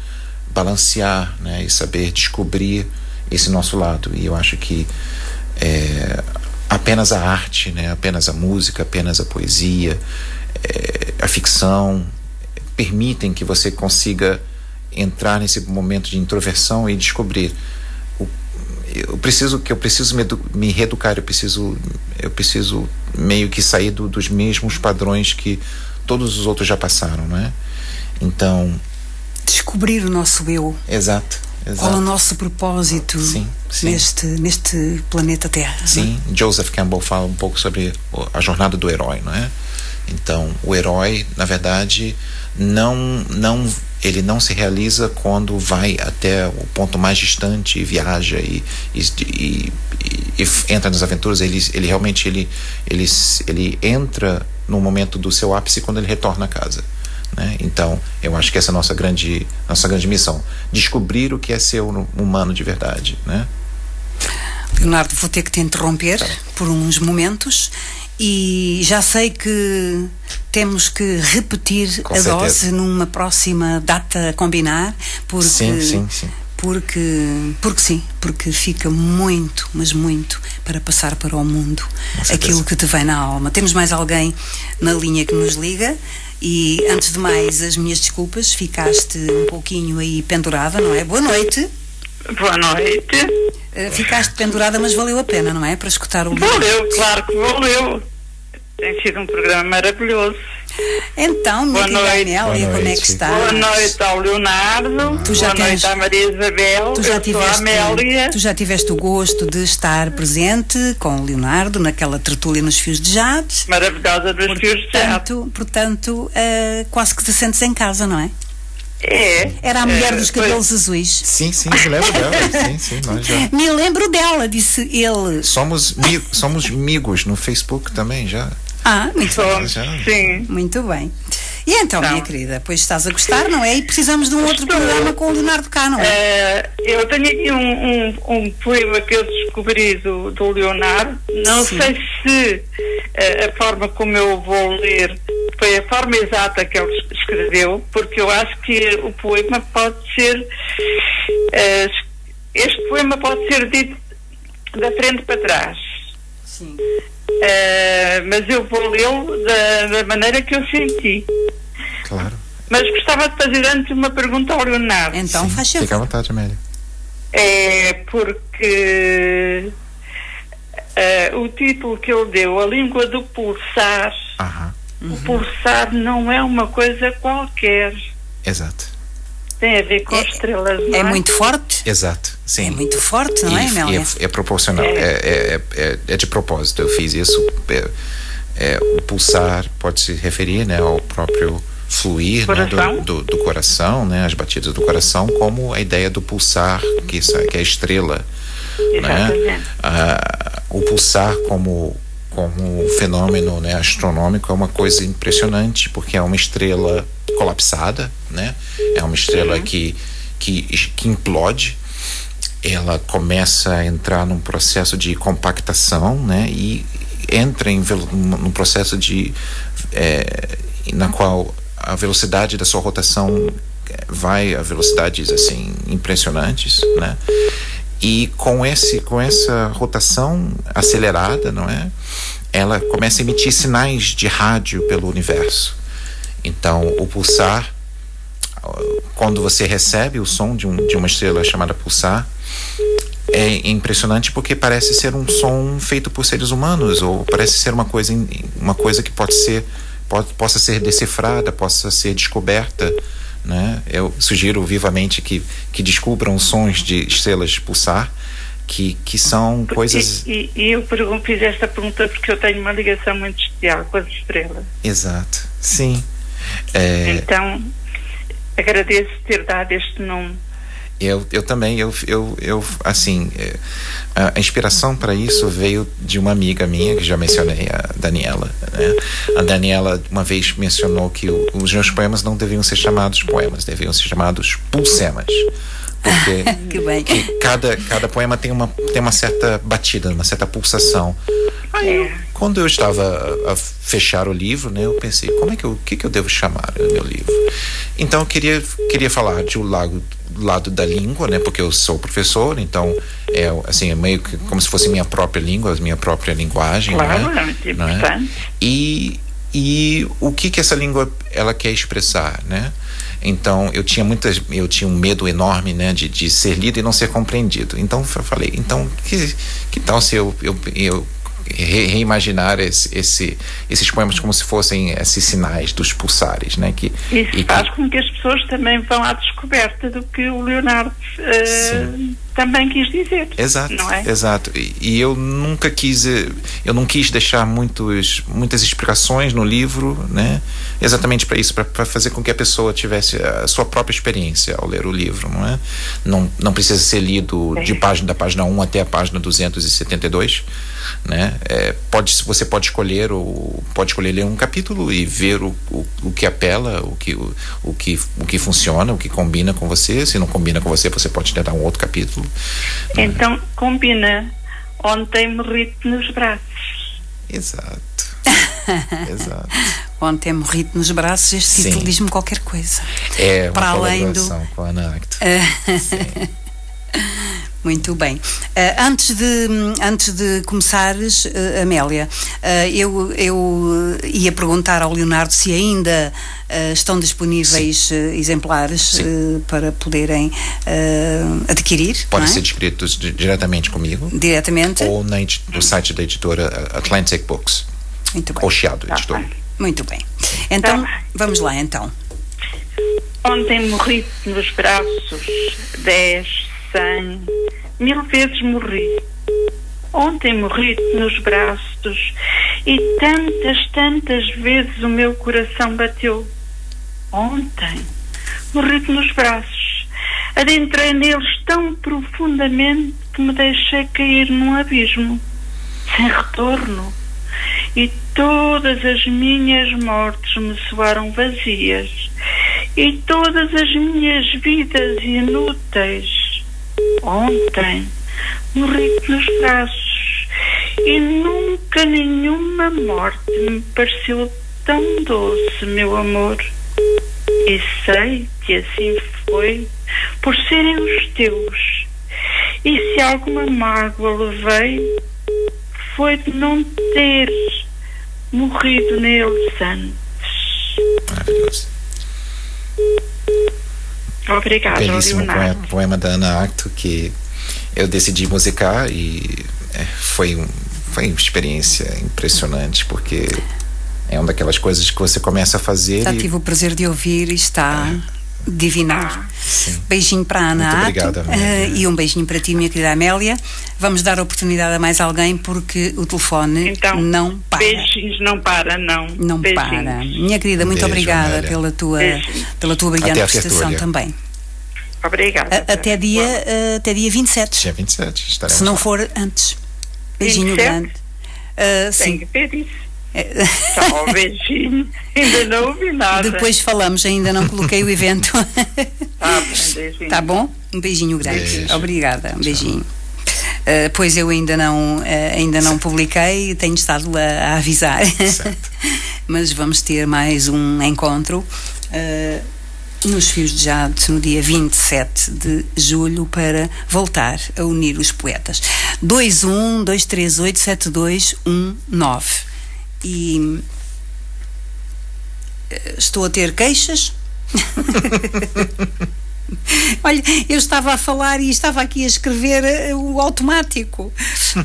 balancear, né, e saber descobrir esse nosso lado. E eu acho que apenas a arte, né, apenas a música, apenas a poesia, a ficção permitem que você consiga entrar nesse momento de introversão e descobrir eu preciso me reeducar, eu preciso meio que sair dos mesmos padrões que todos os outros já passaram, não é? Então, descobrir o nosso eu. Exato. Qual é o nosso propósito neste planeta Terra? Sim, né? Joseph Campbell fala um pouco sobre a jornada do herói, não é? Então, o herói, na verdade, ele não se realiza quando vai até o ponto mais distante e viaja e entra nas aventuras. Ele realmente entra no momento do seu ápice quando ele retorna a casa, né? Então, eu acho que essa é a nossa grande missão, descobrir o que é ser humano de verdade, né? Leonardo, vou ter que te interromper por uns momentos, e já sei que temos que repetir a dose numa próxima data a combinar, porque sim. Porque fica muito, mas muito para passar para o mundo aquilo que te vem na alma. Temos mais alguém na linha que nos liga. E antes de mais, as minhas desculpas, ficaste um pouquinho aí pendurada, não é? Boa noite. Boa noite. Ficaste pendurada, mas valeu a pena, não é? Para escutar o Valeu, claro que valeu. Tem sido um programa maravilhoso. Então, minha querida Amélia, como é que estás? Boa noite ao Leonardo, boa noite à Maria Isabel, Amélia. Tu já tiveste o gosto de estar presente com o Leonardo naquela tertúlia nos Fios de Jade. Maravilhosa dos Fios de Jade. Portanto, quase que te sentes em casa, não é? Era a mulher dos cabelos azuis. Sim, me lembro dela. Sim, nós já. Me lembro dela, disse ele. Somos amigos no Facebook também já. Muito bem. Sim. Muito bem. E então, minha querida, pois estás a gostar, não é? E precisamos de um outro programa com o Leonardo cá, não é? Eu tenho aqui um poema que eu descobri do Leonardo. Não sei se a forma como eu vou ler foi a forma exata que ele escreveu, porque eu acho que o poema pode ser... este poema pode ser dito da frente para trás. Sim. Mas eu vou lê-lo da maneira que eu senti. Claro. Mas gostava de fazer antes uma pergunta ao Leonardo. Então, faz favor. Fica à vontade, Amélia. Porque o título que ele deu, A Língua do Pulsar, o pulsar não é uma coisa qualquer. Exato. Tem a ver com estrelas, não é? É muito forte? Exato, sim. É muito forte, não é, Amélia? É proporcional, é de propósito. Eu fiz isso. O pulsar pode se referir, né, ao próprio fluir, né, do coração, né, as batidas do coração, como a ideia do pulsar, que é a estrela, né? O pulsar como fenômeno, né, astronômico é uma coisa impressionante, porque é uma estrela colapsada, né? É uma estrela que implode. Ela começa a entrar num processo de compactação, né? E entra num processo na qual a velocidade da sua rotação vai a velocidades assim impressionantes, né? E com essa rotação acelerada, não é? Ela começa a emitir sinais de rádio pelo universo. Então, o pulsar, quando você recebe o som de uma estrela chamada pulsar, é impressionante porque parece ser um som feito por seres humanos, ou parece ser uma coisa que possa ser decifrada, possa ser descoberta, né? Eu sugiro vivamente que descubram sons de estrelas pulsar, que são coisas... E eu fiz esta pergunta porque eu tenho uma ligação muito especial com as estrelas. Exato, sim. Então, agradeço ter dado este nome. Eu também, assim, a inspiração para isso veio de uma amiga minha, que já mencionei, a Daniela, né? A Daniela uma vez mencionou que os meus poemas não deviam ser chamados poemas, deviam ser chamados pulsemas. Porque que cada poema tem uma certa batida, uma certa pulsação. Aí, quando eu estava a fechar o livro, né, eu pensei, o que eu devo chamar o meu livro? Então eu queria falar de lado da língua, né, porque eu sou professor, então é meio que como se fosse minha própria língua, minha própria linguagem, claro, né? É muito importante. Né? E o que essa língua ela quer expressar, né? Então eu tinha um medo enorme, né, de ser lido e não ser compreendido. Então eu falei, que tal se eu reimaginar esses poemas como se fossem esses sinais dos pulsares, né? Isso faz com que as pessoas também vão à descoberta do que o Leonardo também quis dizer. Exato, não é? Exato. E eu não quis deixar muitas explicações no livro, né? Exatamente para isso, para fazer com que a pessoa tivesse a sua própria experiência ao ler o livro, não é? Não precisa ser lido da página 1 até a página 272, né? Você pode escolher ler um capítulo e ver o que apela, o que funciona, o que combina com você. Se não combina com você, você pode tentar um outro capítulo. Então combina Ontem Morri-te nos Braços. Exato. Ontem Morri-te nos Braços, este título diz-me qualquer coisa. É para uma além colaboração com a Ana Acto. Muito bem. Antes de começares, Amélia, eu ia perguntar ao Leonardo se ainda estão disponíveis exemplares para poderem adquirir. Podem ser escritos diretamente comigo. Diretamente. Ou no site da editora Atlantic Books. Muito bem. Ou Chiado, editora. Muito bem. Então, vamos lá então. Ontem morri-te nos braços, 10, 100, 1000 vezes morri. Ontem morri-te nos braços e tantas vezes o meu coração bateu. Ontem morri-te nos braços, adentrei neles tão profundamente que me deixei cair num abismo sem retorno, e todas as minhas mortes me soaram vazias, e todas as minhas vidas inúteis. Ontem morri-te nos braços e nunca nenhuma morte me pareceu tão doce, meu amor. E sei que assim foi por serem os teus. E se alguma mágoa levei, foi de não ter morrido neles antes. Maravilhoso. Obrigada, belíssimo Leonardo. poema da Ana Acto que eu decidi musicar e foi uma experiência impressionante, porque é uma daquelas coisas que você começa a fazer. Já tive o prazer de ouvir e está divinar. Beijinho para a Ana Acto e um beijinho para ti, minha querida Amélia. Vamos dar oportunidade a mais alguém porque o telefone não para. Beijinhos, não para, não. Não beijinhos. Para. Minha querida, muito obrigada Amélia. pela tua brilhante prestação também. Obrigada. Até dia 27. Dia 27, estaremos. Se não for antes. Beijinho 27? grande. Tem que ter isso. Tchau, beijinho. Ainda não ouvi nada. Depois falamos, ainda não coloquei o evento. Beijinho. Tá bom? Um beijinho grande. Beijo. Obrigada. Um beijinho. Pois eu ainda não publiquei, tenho estado a avisar. Mas vamos ter mais um encontro nos Fios de Jade no dia 27 de julho para voltar a unir os poetas. 21-238-7219. E estou a ter queixas. Olha, eu estava a falar e estava aqui a escrever o automático.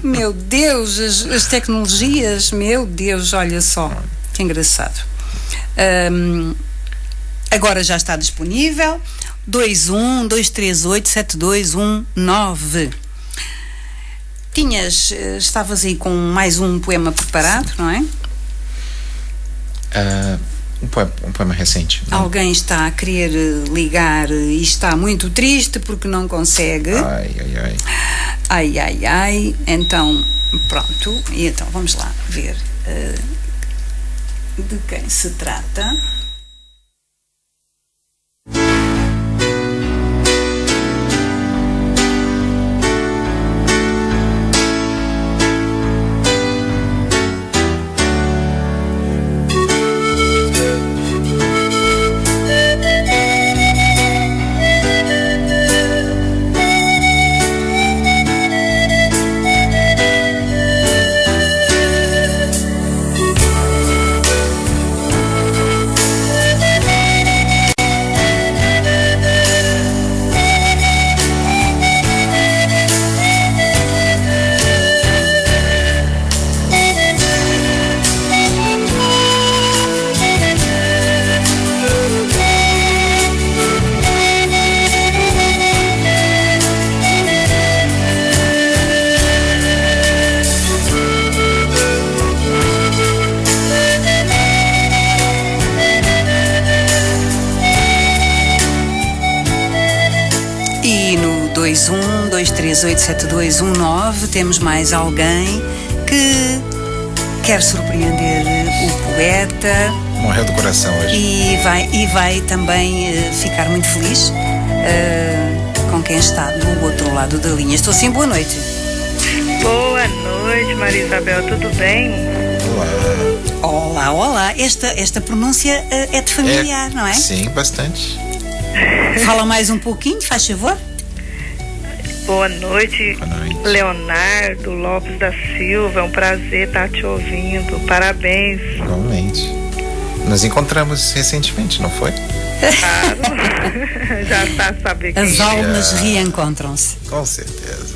Meu Deus, as tecnologias, meu Deus, olha só, que engraçado. Agora já está disponível. 21-238-7219. Estavas aí com mais um poema preparado, não é? Um poema recente. Não? Alguém está a querer ligar e está muito triste porque não consegue. Ai. Então, pronto. E então, vamos lá ver de quem se trata. E no 21-238-7219 temos mais alguém que quer surpreender o poeta. Morreu do coração hoje. E vai também ficar muito feliz com quem está do outro lado da linha. Estou sim, boa noite. Boa noite, Maria Isabel, tudo bem? Olá. Esta pronúncia é-te familiar, não é? Sim, bastante. Fala mais um pouquinho, faz favor. Boa noite, Leonardo Lopes da Silva, é um prazer estar te ouvindo, parabéns. Igualmente. Nos encontramos recentemente, não foi? Claro, já está a saber quem As almas reencontram-se. Com certeza.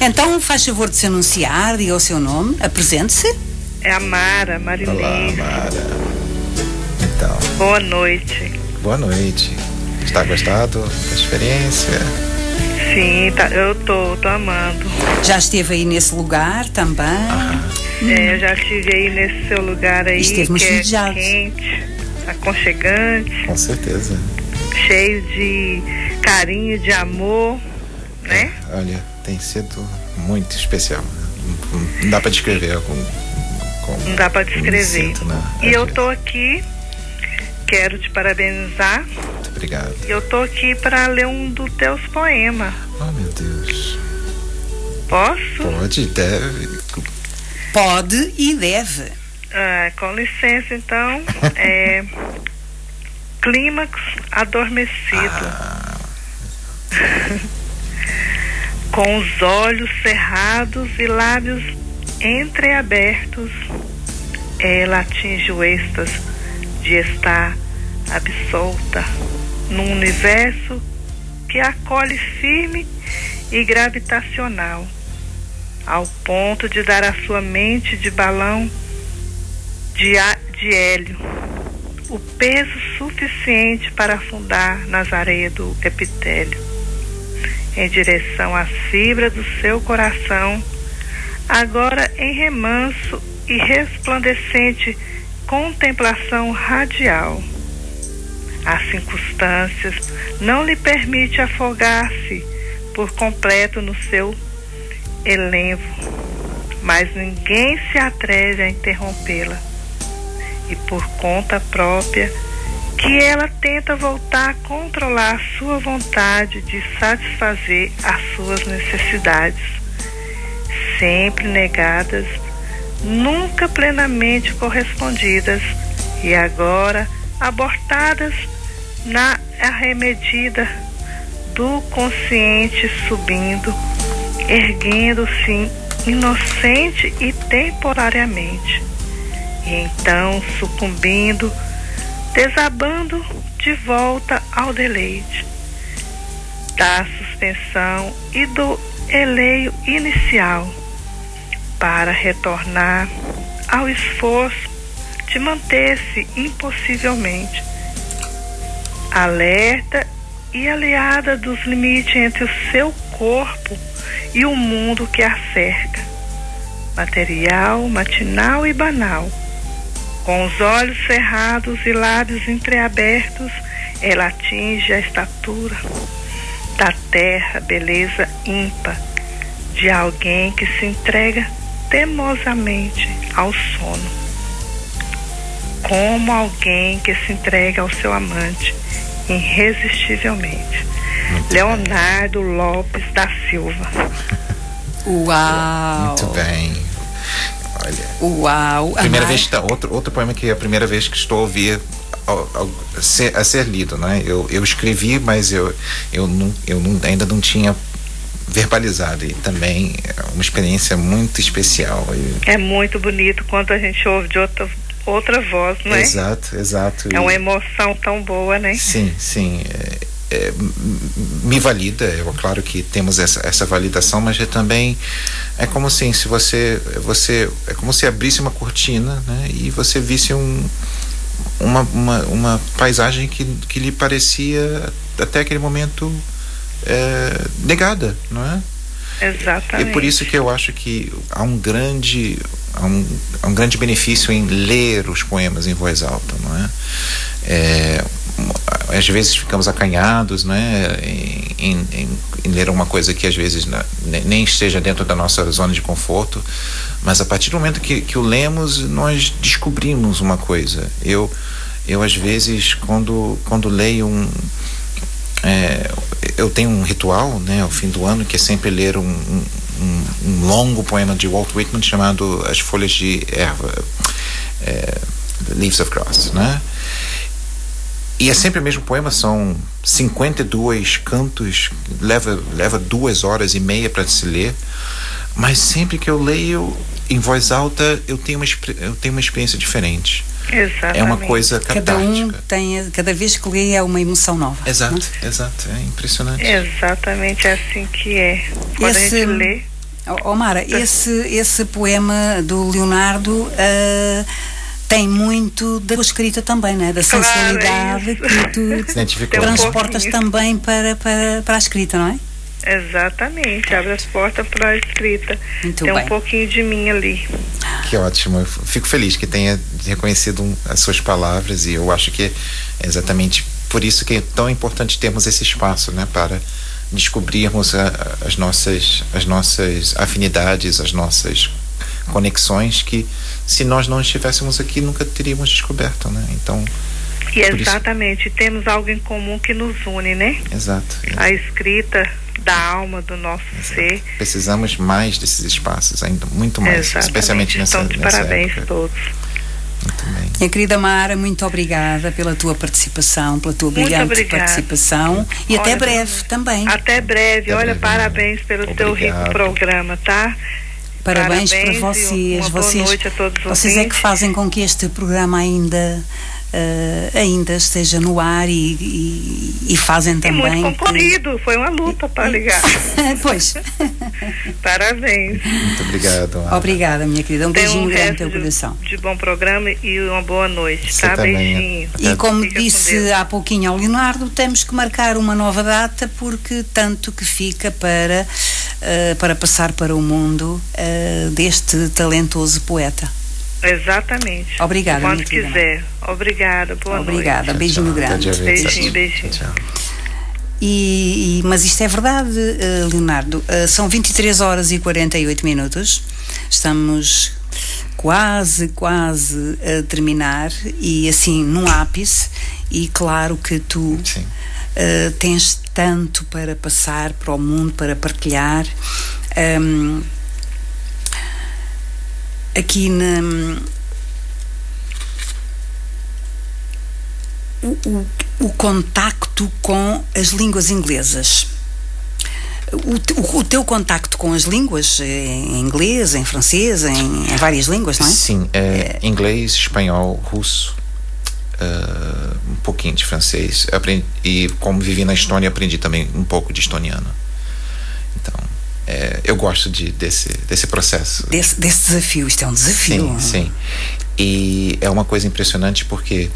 Então, faz favor de se anunciar, diga o seu nome, apresente-se. É a Mara, Marinês. Olá, Mara. Então. Boa noite. Boa noite. Está gostado da experiência? Sim, eu tô amando. Já esteve aí nesse lugar também? Eu já estive aí nesse seu lugar aí, esteve que é quente, aconchegante. Com certeza. Cheio de carinho, de amor, né? Olha, tem sido muito especial. Não dá para descrever não dá para descrever. Sinto, né? E eu tô aqui, quero te parabenizar. Muito obrigado. E eu tô aqui para ler um dos teus poemas. Oh, meu Deus. Posso? Pode, deve. Pode e deve. Com licença, então. Clímax adormecido. Com os olhos cerrados e lábios entreabertos, ela atinge o êxtase de estar absolta num universo que a acolhe firme e gravitacional, ao ponto de dar à sua mente de balão de hélio o peso suficiente para afundar nas areias do epitélio, em direção às fibras do seu coração, agora em remanso e resplandecente contemplação radial. As circunstâncias não lhe permite afogar-se por completo no seu elenvo, mas ninguém se atreve a interrompê-la. E por conta própria que ela tenta voltar a controlar a sua vontade de satisfazer as suas necessidades sempre negadas, nunca plenamente correspondidas, e agora abortadas na arremedida do consciente subindo, erguendo-se inocente e temporariamente, e então sucumbindo, desabando de volta ao deleite da suspensão e do eleio inicial, para retornar ao esforço de manter-se impossivelmente alerta e aliada dos limites entre o seu corpo e o mundo que a cerca, material, matinal e banal. Com os olhos cerrados e lábios entreabertos, ela atinge a estatura da terra, beleza ímpar de alguém que se entrega temosamente ao sono, como alguém que se entrega ao seu amante irresistivelmente. Leonardo Lopes da Silva. Uau! Muito bem. Olha. Uau! Primeira vez, outro poema que é a primeira vez que estou a ouvir a ser lido, né? Eu escrevi, mas eu ainda não tinha verbalizado, e também é uma experiência muito especial. É muito bonito quando a gente ouve de outra voz, não é? Exato. É uma emoção tão boa, né? Sim. Me valida, é claro que temos essa validação, mas também é como assim, se você é como se abrisse uma cortina, né, e você visse uma paisagem que lhe parecia até aquele momento negada, não é? Exatamente. E por isso que eu acho que há um grande benefício em ler os poemas em voz alta, não é? Às vezes ficamos acanhados, né, em ler uma coisa que às vezes nem esteja dentro da nossa zona de conforto, mas a partir do momento que o lemos, nós descobrimos uma coisa. Eu às vezes, quando leio eu tenho um ritual, né, ao fim do ano, que é sempre ler um longo poema de Walt Whitman chamado As Folhas de Erva, Leaves of Grass, né? E é sempre o mesmo poema, são 52 cantos, leva 2 horas e meia para se ler, mas sempre que eu leio em voz alta, eu tenho uma experiência diferente. Exatamente. É uma coisa catártica. Cada vez que lê é uma emoção nova. Exato, é impressionante. Exatamente, é assim que é. Quando a gente lê. Mara, esse poema do Leonardo tem muito da escrita também, né? Da sensibilidade que tu transportas também para a escrita, não é? Exatamente, abre as portas para a escrita. Muito tem bem. Um pouquinho de mim ali. Que ótimo, eu fico feliz que tenha reconhecido as suas palavras, e eu acho que é exatamente por isso que é tão importante termos esse espaço, né, para descobrirmos as nossas afinidades, as nossas conexões, que se nós não estivéssemos aqui nunca teríamos descoberto, né? Então, e exatamente, temos algo em comum que nos une, né? Exato. A escrita da alma, do nosso ser. Precisamos mais desses espaços, ainda muito mais, exatamente. Especialmente nessa parabéns época. Todos. Muito bem. Minha querida Mara, muito obrigada pela tua participação, pela tua brilhante participação, e até breve também. Até breve. Olha, parabéns pelo teu rico programa, tá? Parabéns para vocês. Boa noite a todos os vocês é que fazem com que este programa ainda esteja no ar e fazem também. É muito concorrido, foi uma luta para ligar. Pois. Parabéns. Muito obrigado, Ana. Obrigada, minha querida. Um beijinho grande no teu coração. De bom programa e uma boa noite, Você tá? também. Beijinho. E como disse há pouquinho ao Leonardo, temos que marcar uma nova data, porque tanto que fica para passar para o mundo deste talentoso poeta. Exatamente. Obrigada. Quando quiser. Obrigada. Boa noite. Obrigada. Beijinho grande. Beijinho. Tchau. Mas isto é verdade, Leonardo. São 23 horas e 48 minutos. Estamos quase a terminar, e assim num ápice, e claro que tu tens tanto para passar para o mundo, para partilhar. aqui o contacto com as línguas inglesas. O teu contacto com as línguas, em inglês, em francês, em várias línguas, não é? Sim, inglês, espanhol, russo, um pouquinho de francês. Aprendi, e como vivi na Estônia, aprendi também um pouco de estoniano. Então, eu gosto desse processo. Desse desafio. Isto é um desafio. Sim. E é uma coisa impressionante porque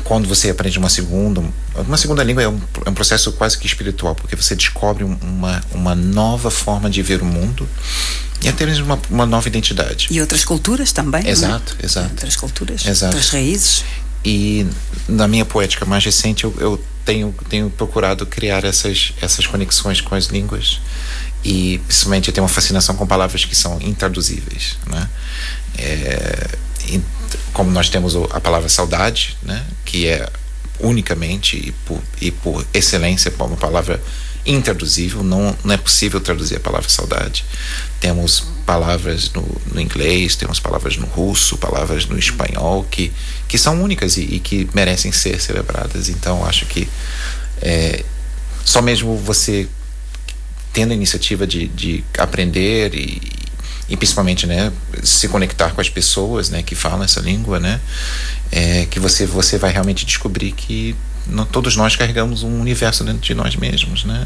quando você aprende uma segunda língua é um processo quase que espiritual, porque você descobre uma nova forma de ver o mundo e até mesmo uma nova identidade. E outras culturas também. Exato. Outras culturas, exato. Outras raízes. E na minha poética mais recente eu tenho procurado criar essas conexões com as línguas, e principalmente eu tenho uma fascinação com palavras que são intraduzíveis, né? Como nós temos a palavra saudade, né, que é unicamente e por excelência uma palavra intraduzível, não é possível traduzir a palavra saudade. Temos palavras no inglês, temos palavras no russo, palavras no espanhol que são únicas e que merecem ser celebradas. Então eu acho que só mesmo você tendo a iniciativa de aprender e principalmente, né, se conectar com as pessoas, né, que falam essa língua, né, que você vai realmente descobrir que todos nós carregamos um universo dentro de nós mesmos, né,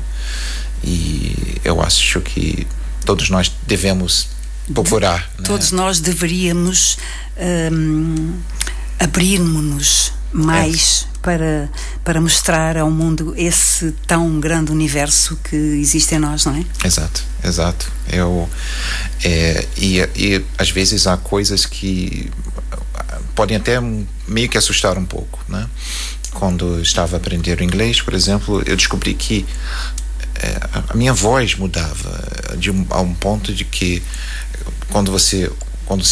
e eu acho que todos nós devemos procurar, né? Todos nós deveríamos abrir-nos mais para mostrar ao mundo esse tão grande universo que existe em nós, não é? Exato. E às vezes há coisas que podem até meio que assustar um pouco, né? Quando eu estava aprendendo inglês, por exemplo, eu descobri que a minha voz mudava a um ponto de que quando se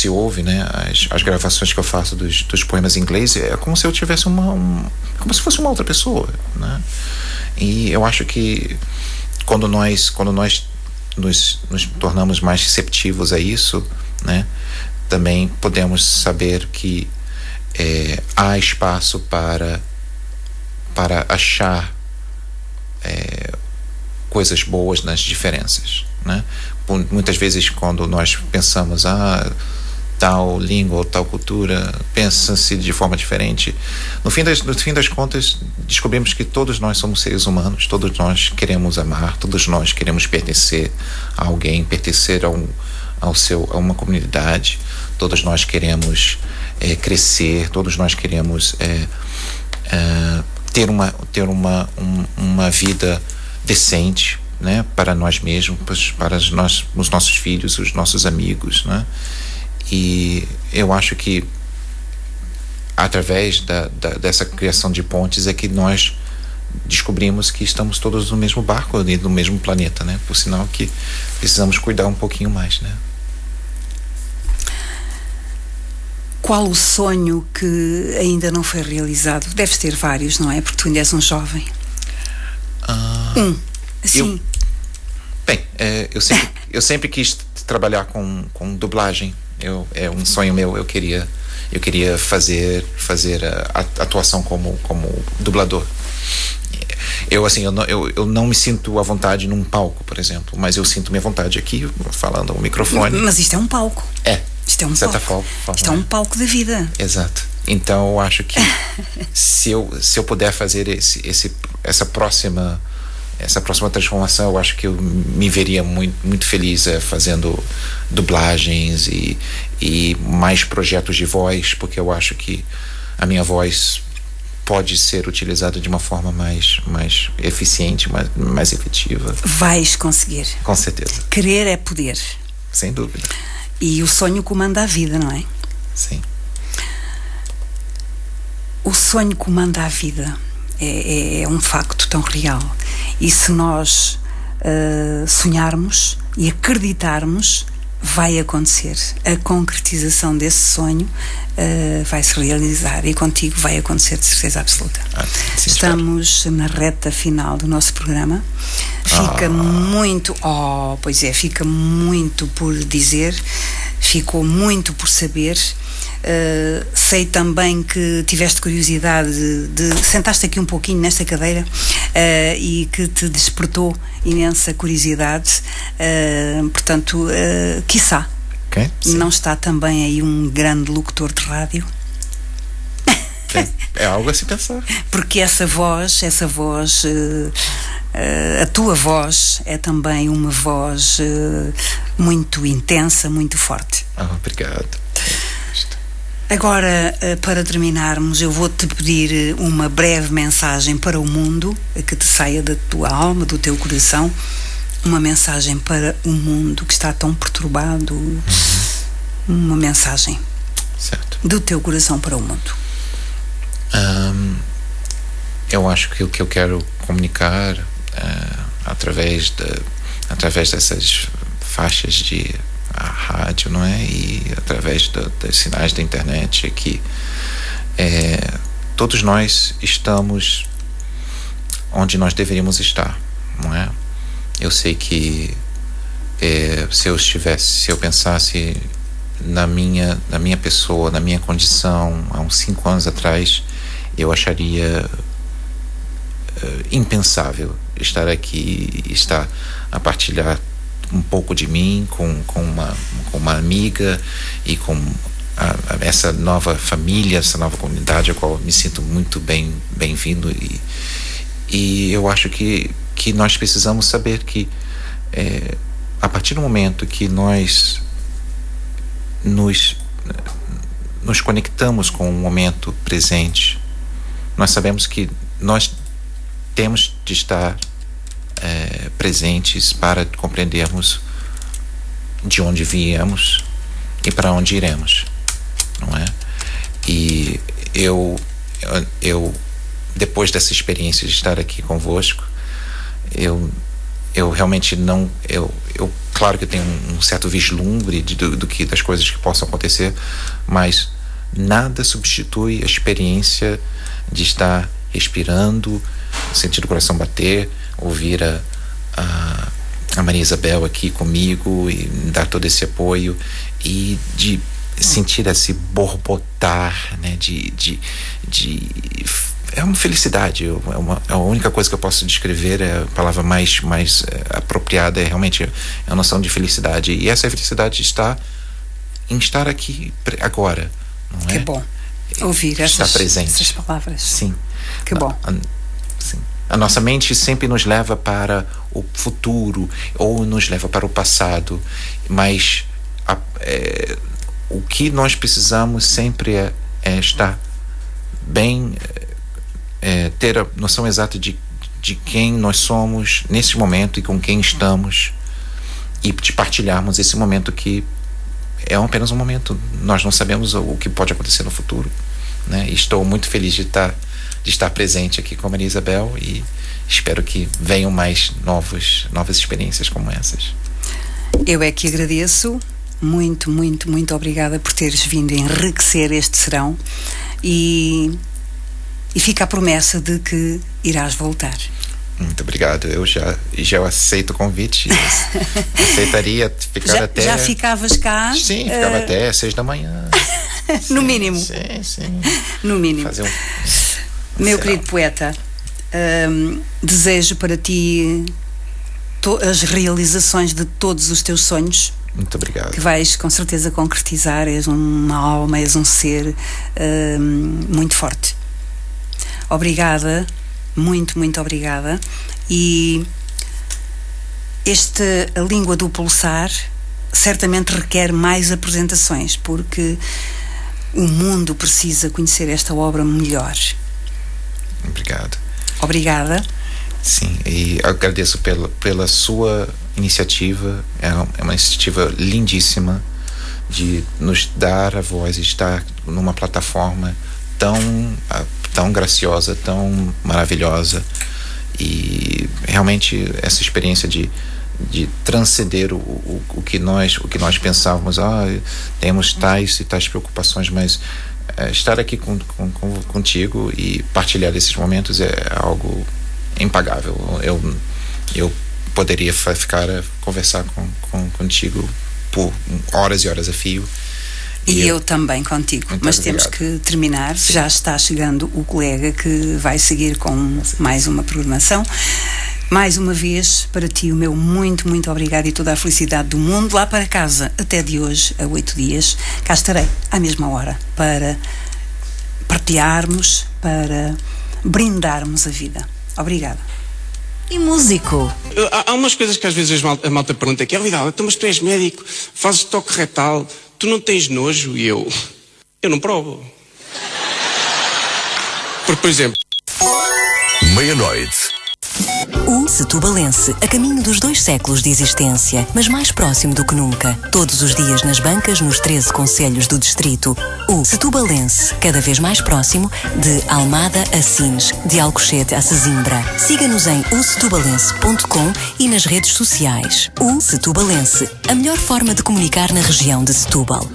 ouve, né, as gravações que eu faço dos poemas em inglês, é como se eu tivesse como se fosse uma outra pessoa, né? E eu acho que quando nós nos tornamos mais receptivos a isso, né, também podemos saber que há espaço para achar coisas boas nas diferenças, né? Muitas vezes quando nós pensamos tal língua ou tal cultura pensa-se de forma diferente, no fim das contas descobrimos que todos nós somos seres humanos, todos nós queremos amar, todos nós queremos pertencer a alguém, pertencer a uma comunidade, todos nós queremos crescer, todos nós queremos ter uma vida decente, né, para nós mesmos, para os nossos filhos, os nossos amigos, né? E eu acho que através dessa criação de pontes é que nós descobrimos que estamos todos no mesmo barco, no mesmo planeta, né? Por sinal que precisamos cuidar um pouquinho mais, né? Qual o sonho que ainda não foi realizado? Deves ter vários, não é? Porque tu ainda és um jovem. Assim. Eu sempre quis trabalhar com dublagem. É um sonho meu. Eu queria fazer a atuação como dublador. Eu não me sinto à vontade num palco, por exemplo, mas eu sinto minha vontade aqui falando ao microfone. Mas isto é um palco. Isto é um palco. Isto é um palco da vida. Exato. Então eu acho que se eu puder fazer essa próxima transformação, eu acho que eu me veria muito, muito feliz fazendo dublagens e mais projetos de voz, porque eu acho que a minha voz pode ser utilizada de uma forma mais eficiente, mais efetiva. Vais conseguir. Com certeza. Querer é poder. Sem dúvida. E o sonho comanda a vida, não é? Sim. O sonho comanda a vida. É um facto tão real. E se nós sonharmos e acreditarmos, vai acontecer. A concretização desse sonho vai se realizar, e contigo vai acontecer de certeza absoluta. Estamos na reta final do nosso programa. Fica muito por dizer, ficou muito por saber. Sei também que tiveste curiosidade sentaste aqui um pouquinho nesta cadeira e que te despertou imensa curiosidade, portanto, quiçá não está também aí um grande locutor de rádio? É algo a se pensar. Porque essa voz, a tua voz é também uma voz muito intensa, muito forte. Obrigado. Agora, para terminarmos, eu vou-te pedir uma breve mensagem para o mundo, que te saia da tua alma, do teu coração, uma mensagem para o mundo que está tão perturbado, uma mensagem do teu coração para o mundo. Eu acho que o que eu quero comunicar através dessas faixas de a rádio, não é? E através dos sinais da internet é que todos nós estamos onde nós deveríamos estar, não é? Eu sei que se eu pensasse na minha pessoa, na minha condição há uns 5 anos atrás, eu acharia impensável estar aqui e estar a partilhar um pouco de mim com uma amiga e com essa nova família, essa nova comunidade a qual eu me sinto muito bem-vindo, e eu acho que nós precisamos saber que a partir do momento que nós nos conectamos com o momento presente, nós sabemos que nós temos de estar presentes para compreendermos de onde viemos e para onde iremos, não é? E eu depois dessa experiência de estar aqui convosco, eu realmente não, claro que eu tenho um certo vislumbre das coisas que possam acontecer, mas nada substitui a experiência de estar respirando, sentir o coração bater, ouvir a Maria Isabel aqui comigo e dar todo esse apoio e de sentir esse borbotar, né, é uma felicidade, a única coisa que eu posso descrever, a palavra mais apropriada é realmente a noção de felicidade, e essa felicidade está em estar aqui agora, não é? Que bom ouvir estar presente. Essas palavras. Sim. Que bom. Sim. A nossa mente sempre nos leva para o futuro ou nos leva para o passado, mas o que nós precisamos sempre é estar bem, ter a noção exata de quem nós somos nesse momento e com quem estamos, e de partilharmos esse momento que é apenas um momento. Nós não sabemos o que pode acontecer no futuro, né? E estou muito feliz de estar presente aqui com a Maria Isabel, e espero que venham mais novas experiências como essas. Eu é que agradeço muito, muito, muito obrigada por teres vindo enriquecer este serão, e fica a promessa de que irás voltar. Muito obrigado, eu já aceito o convite. Aceitaria ficar até... Já ficavas cá? Sim, ficava até 6 da manhã. No mínimo. Sim. No mínimo. Fazer Meu querido poeta, desejo para ti as realizações de todos os teus sonhos. Muito obrigado. Que vais com certeza concretizar. És uma alma, és um ser muito forte. Obrigada, muito, muito obrigada. E a língua do pulsar certamente requer mais apresentações, porque o mundo precisa conhecer esta obra melhor. Obrigado. Obrigada. Sim, e agradeço pela sua iniciativa. É uma iniciativa lindíssima de nos dar a voz e estar numa plataforma tão graciosa, tão maravilhosa, e realmente essa experiência de transcender o que nós pensávamos, temos tais e tais preocupações, mas estar aqui contigo e partilhar esses momentos é algo impagável. Eu poderia ficar a conversar contigo por horas e horas a fio. E eu também contigo, mas temos que terminar. Sim. Já está chegando o colega que vai seguir com mais uma programação. Mais uma vez, para ti, o meu muito, muito obrigado e toda a felicidade do mundo. Lá para casa, até de hoje, a 8 dias, cá estarei, à mesma hora, para partilharmos, para brindarmos a vida. Obrigada. E músico? Há umas coisas que às vezes a malta pergunta, que é Vidal, então, mas tu és médico, fazes toque retal, tu não tens nojo? E eu não provo. Por exemplo... Meia-noite. O Setubalense, a caminho dos 2 séculos de existência, mas mais próximo do que nunca. Todos os dias nas bancas, nos 13 concelhos do distrito. O Setubalense, cada vez mais próximo, de Almada a Sines, de Alcochete a Sesimbra. Siga-nos em osetubalense.com e nas redes sociais. O Setubalense, a melhor forma de comunicar na região de Setúbal.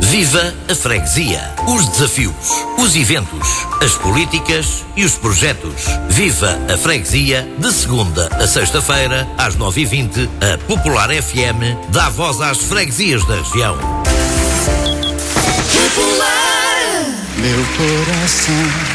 Viva a freguesia. Os desafios, os eventos, as políticas e os projetos. Viva a freguesia, de segunda a sexta-feira, às 9h20, a Popular FM dá voz às freguesias da região. Popular. Meu coração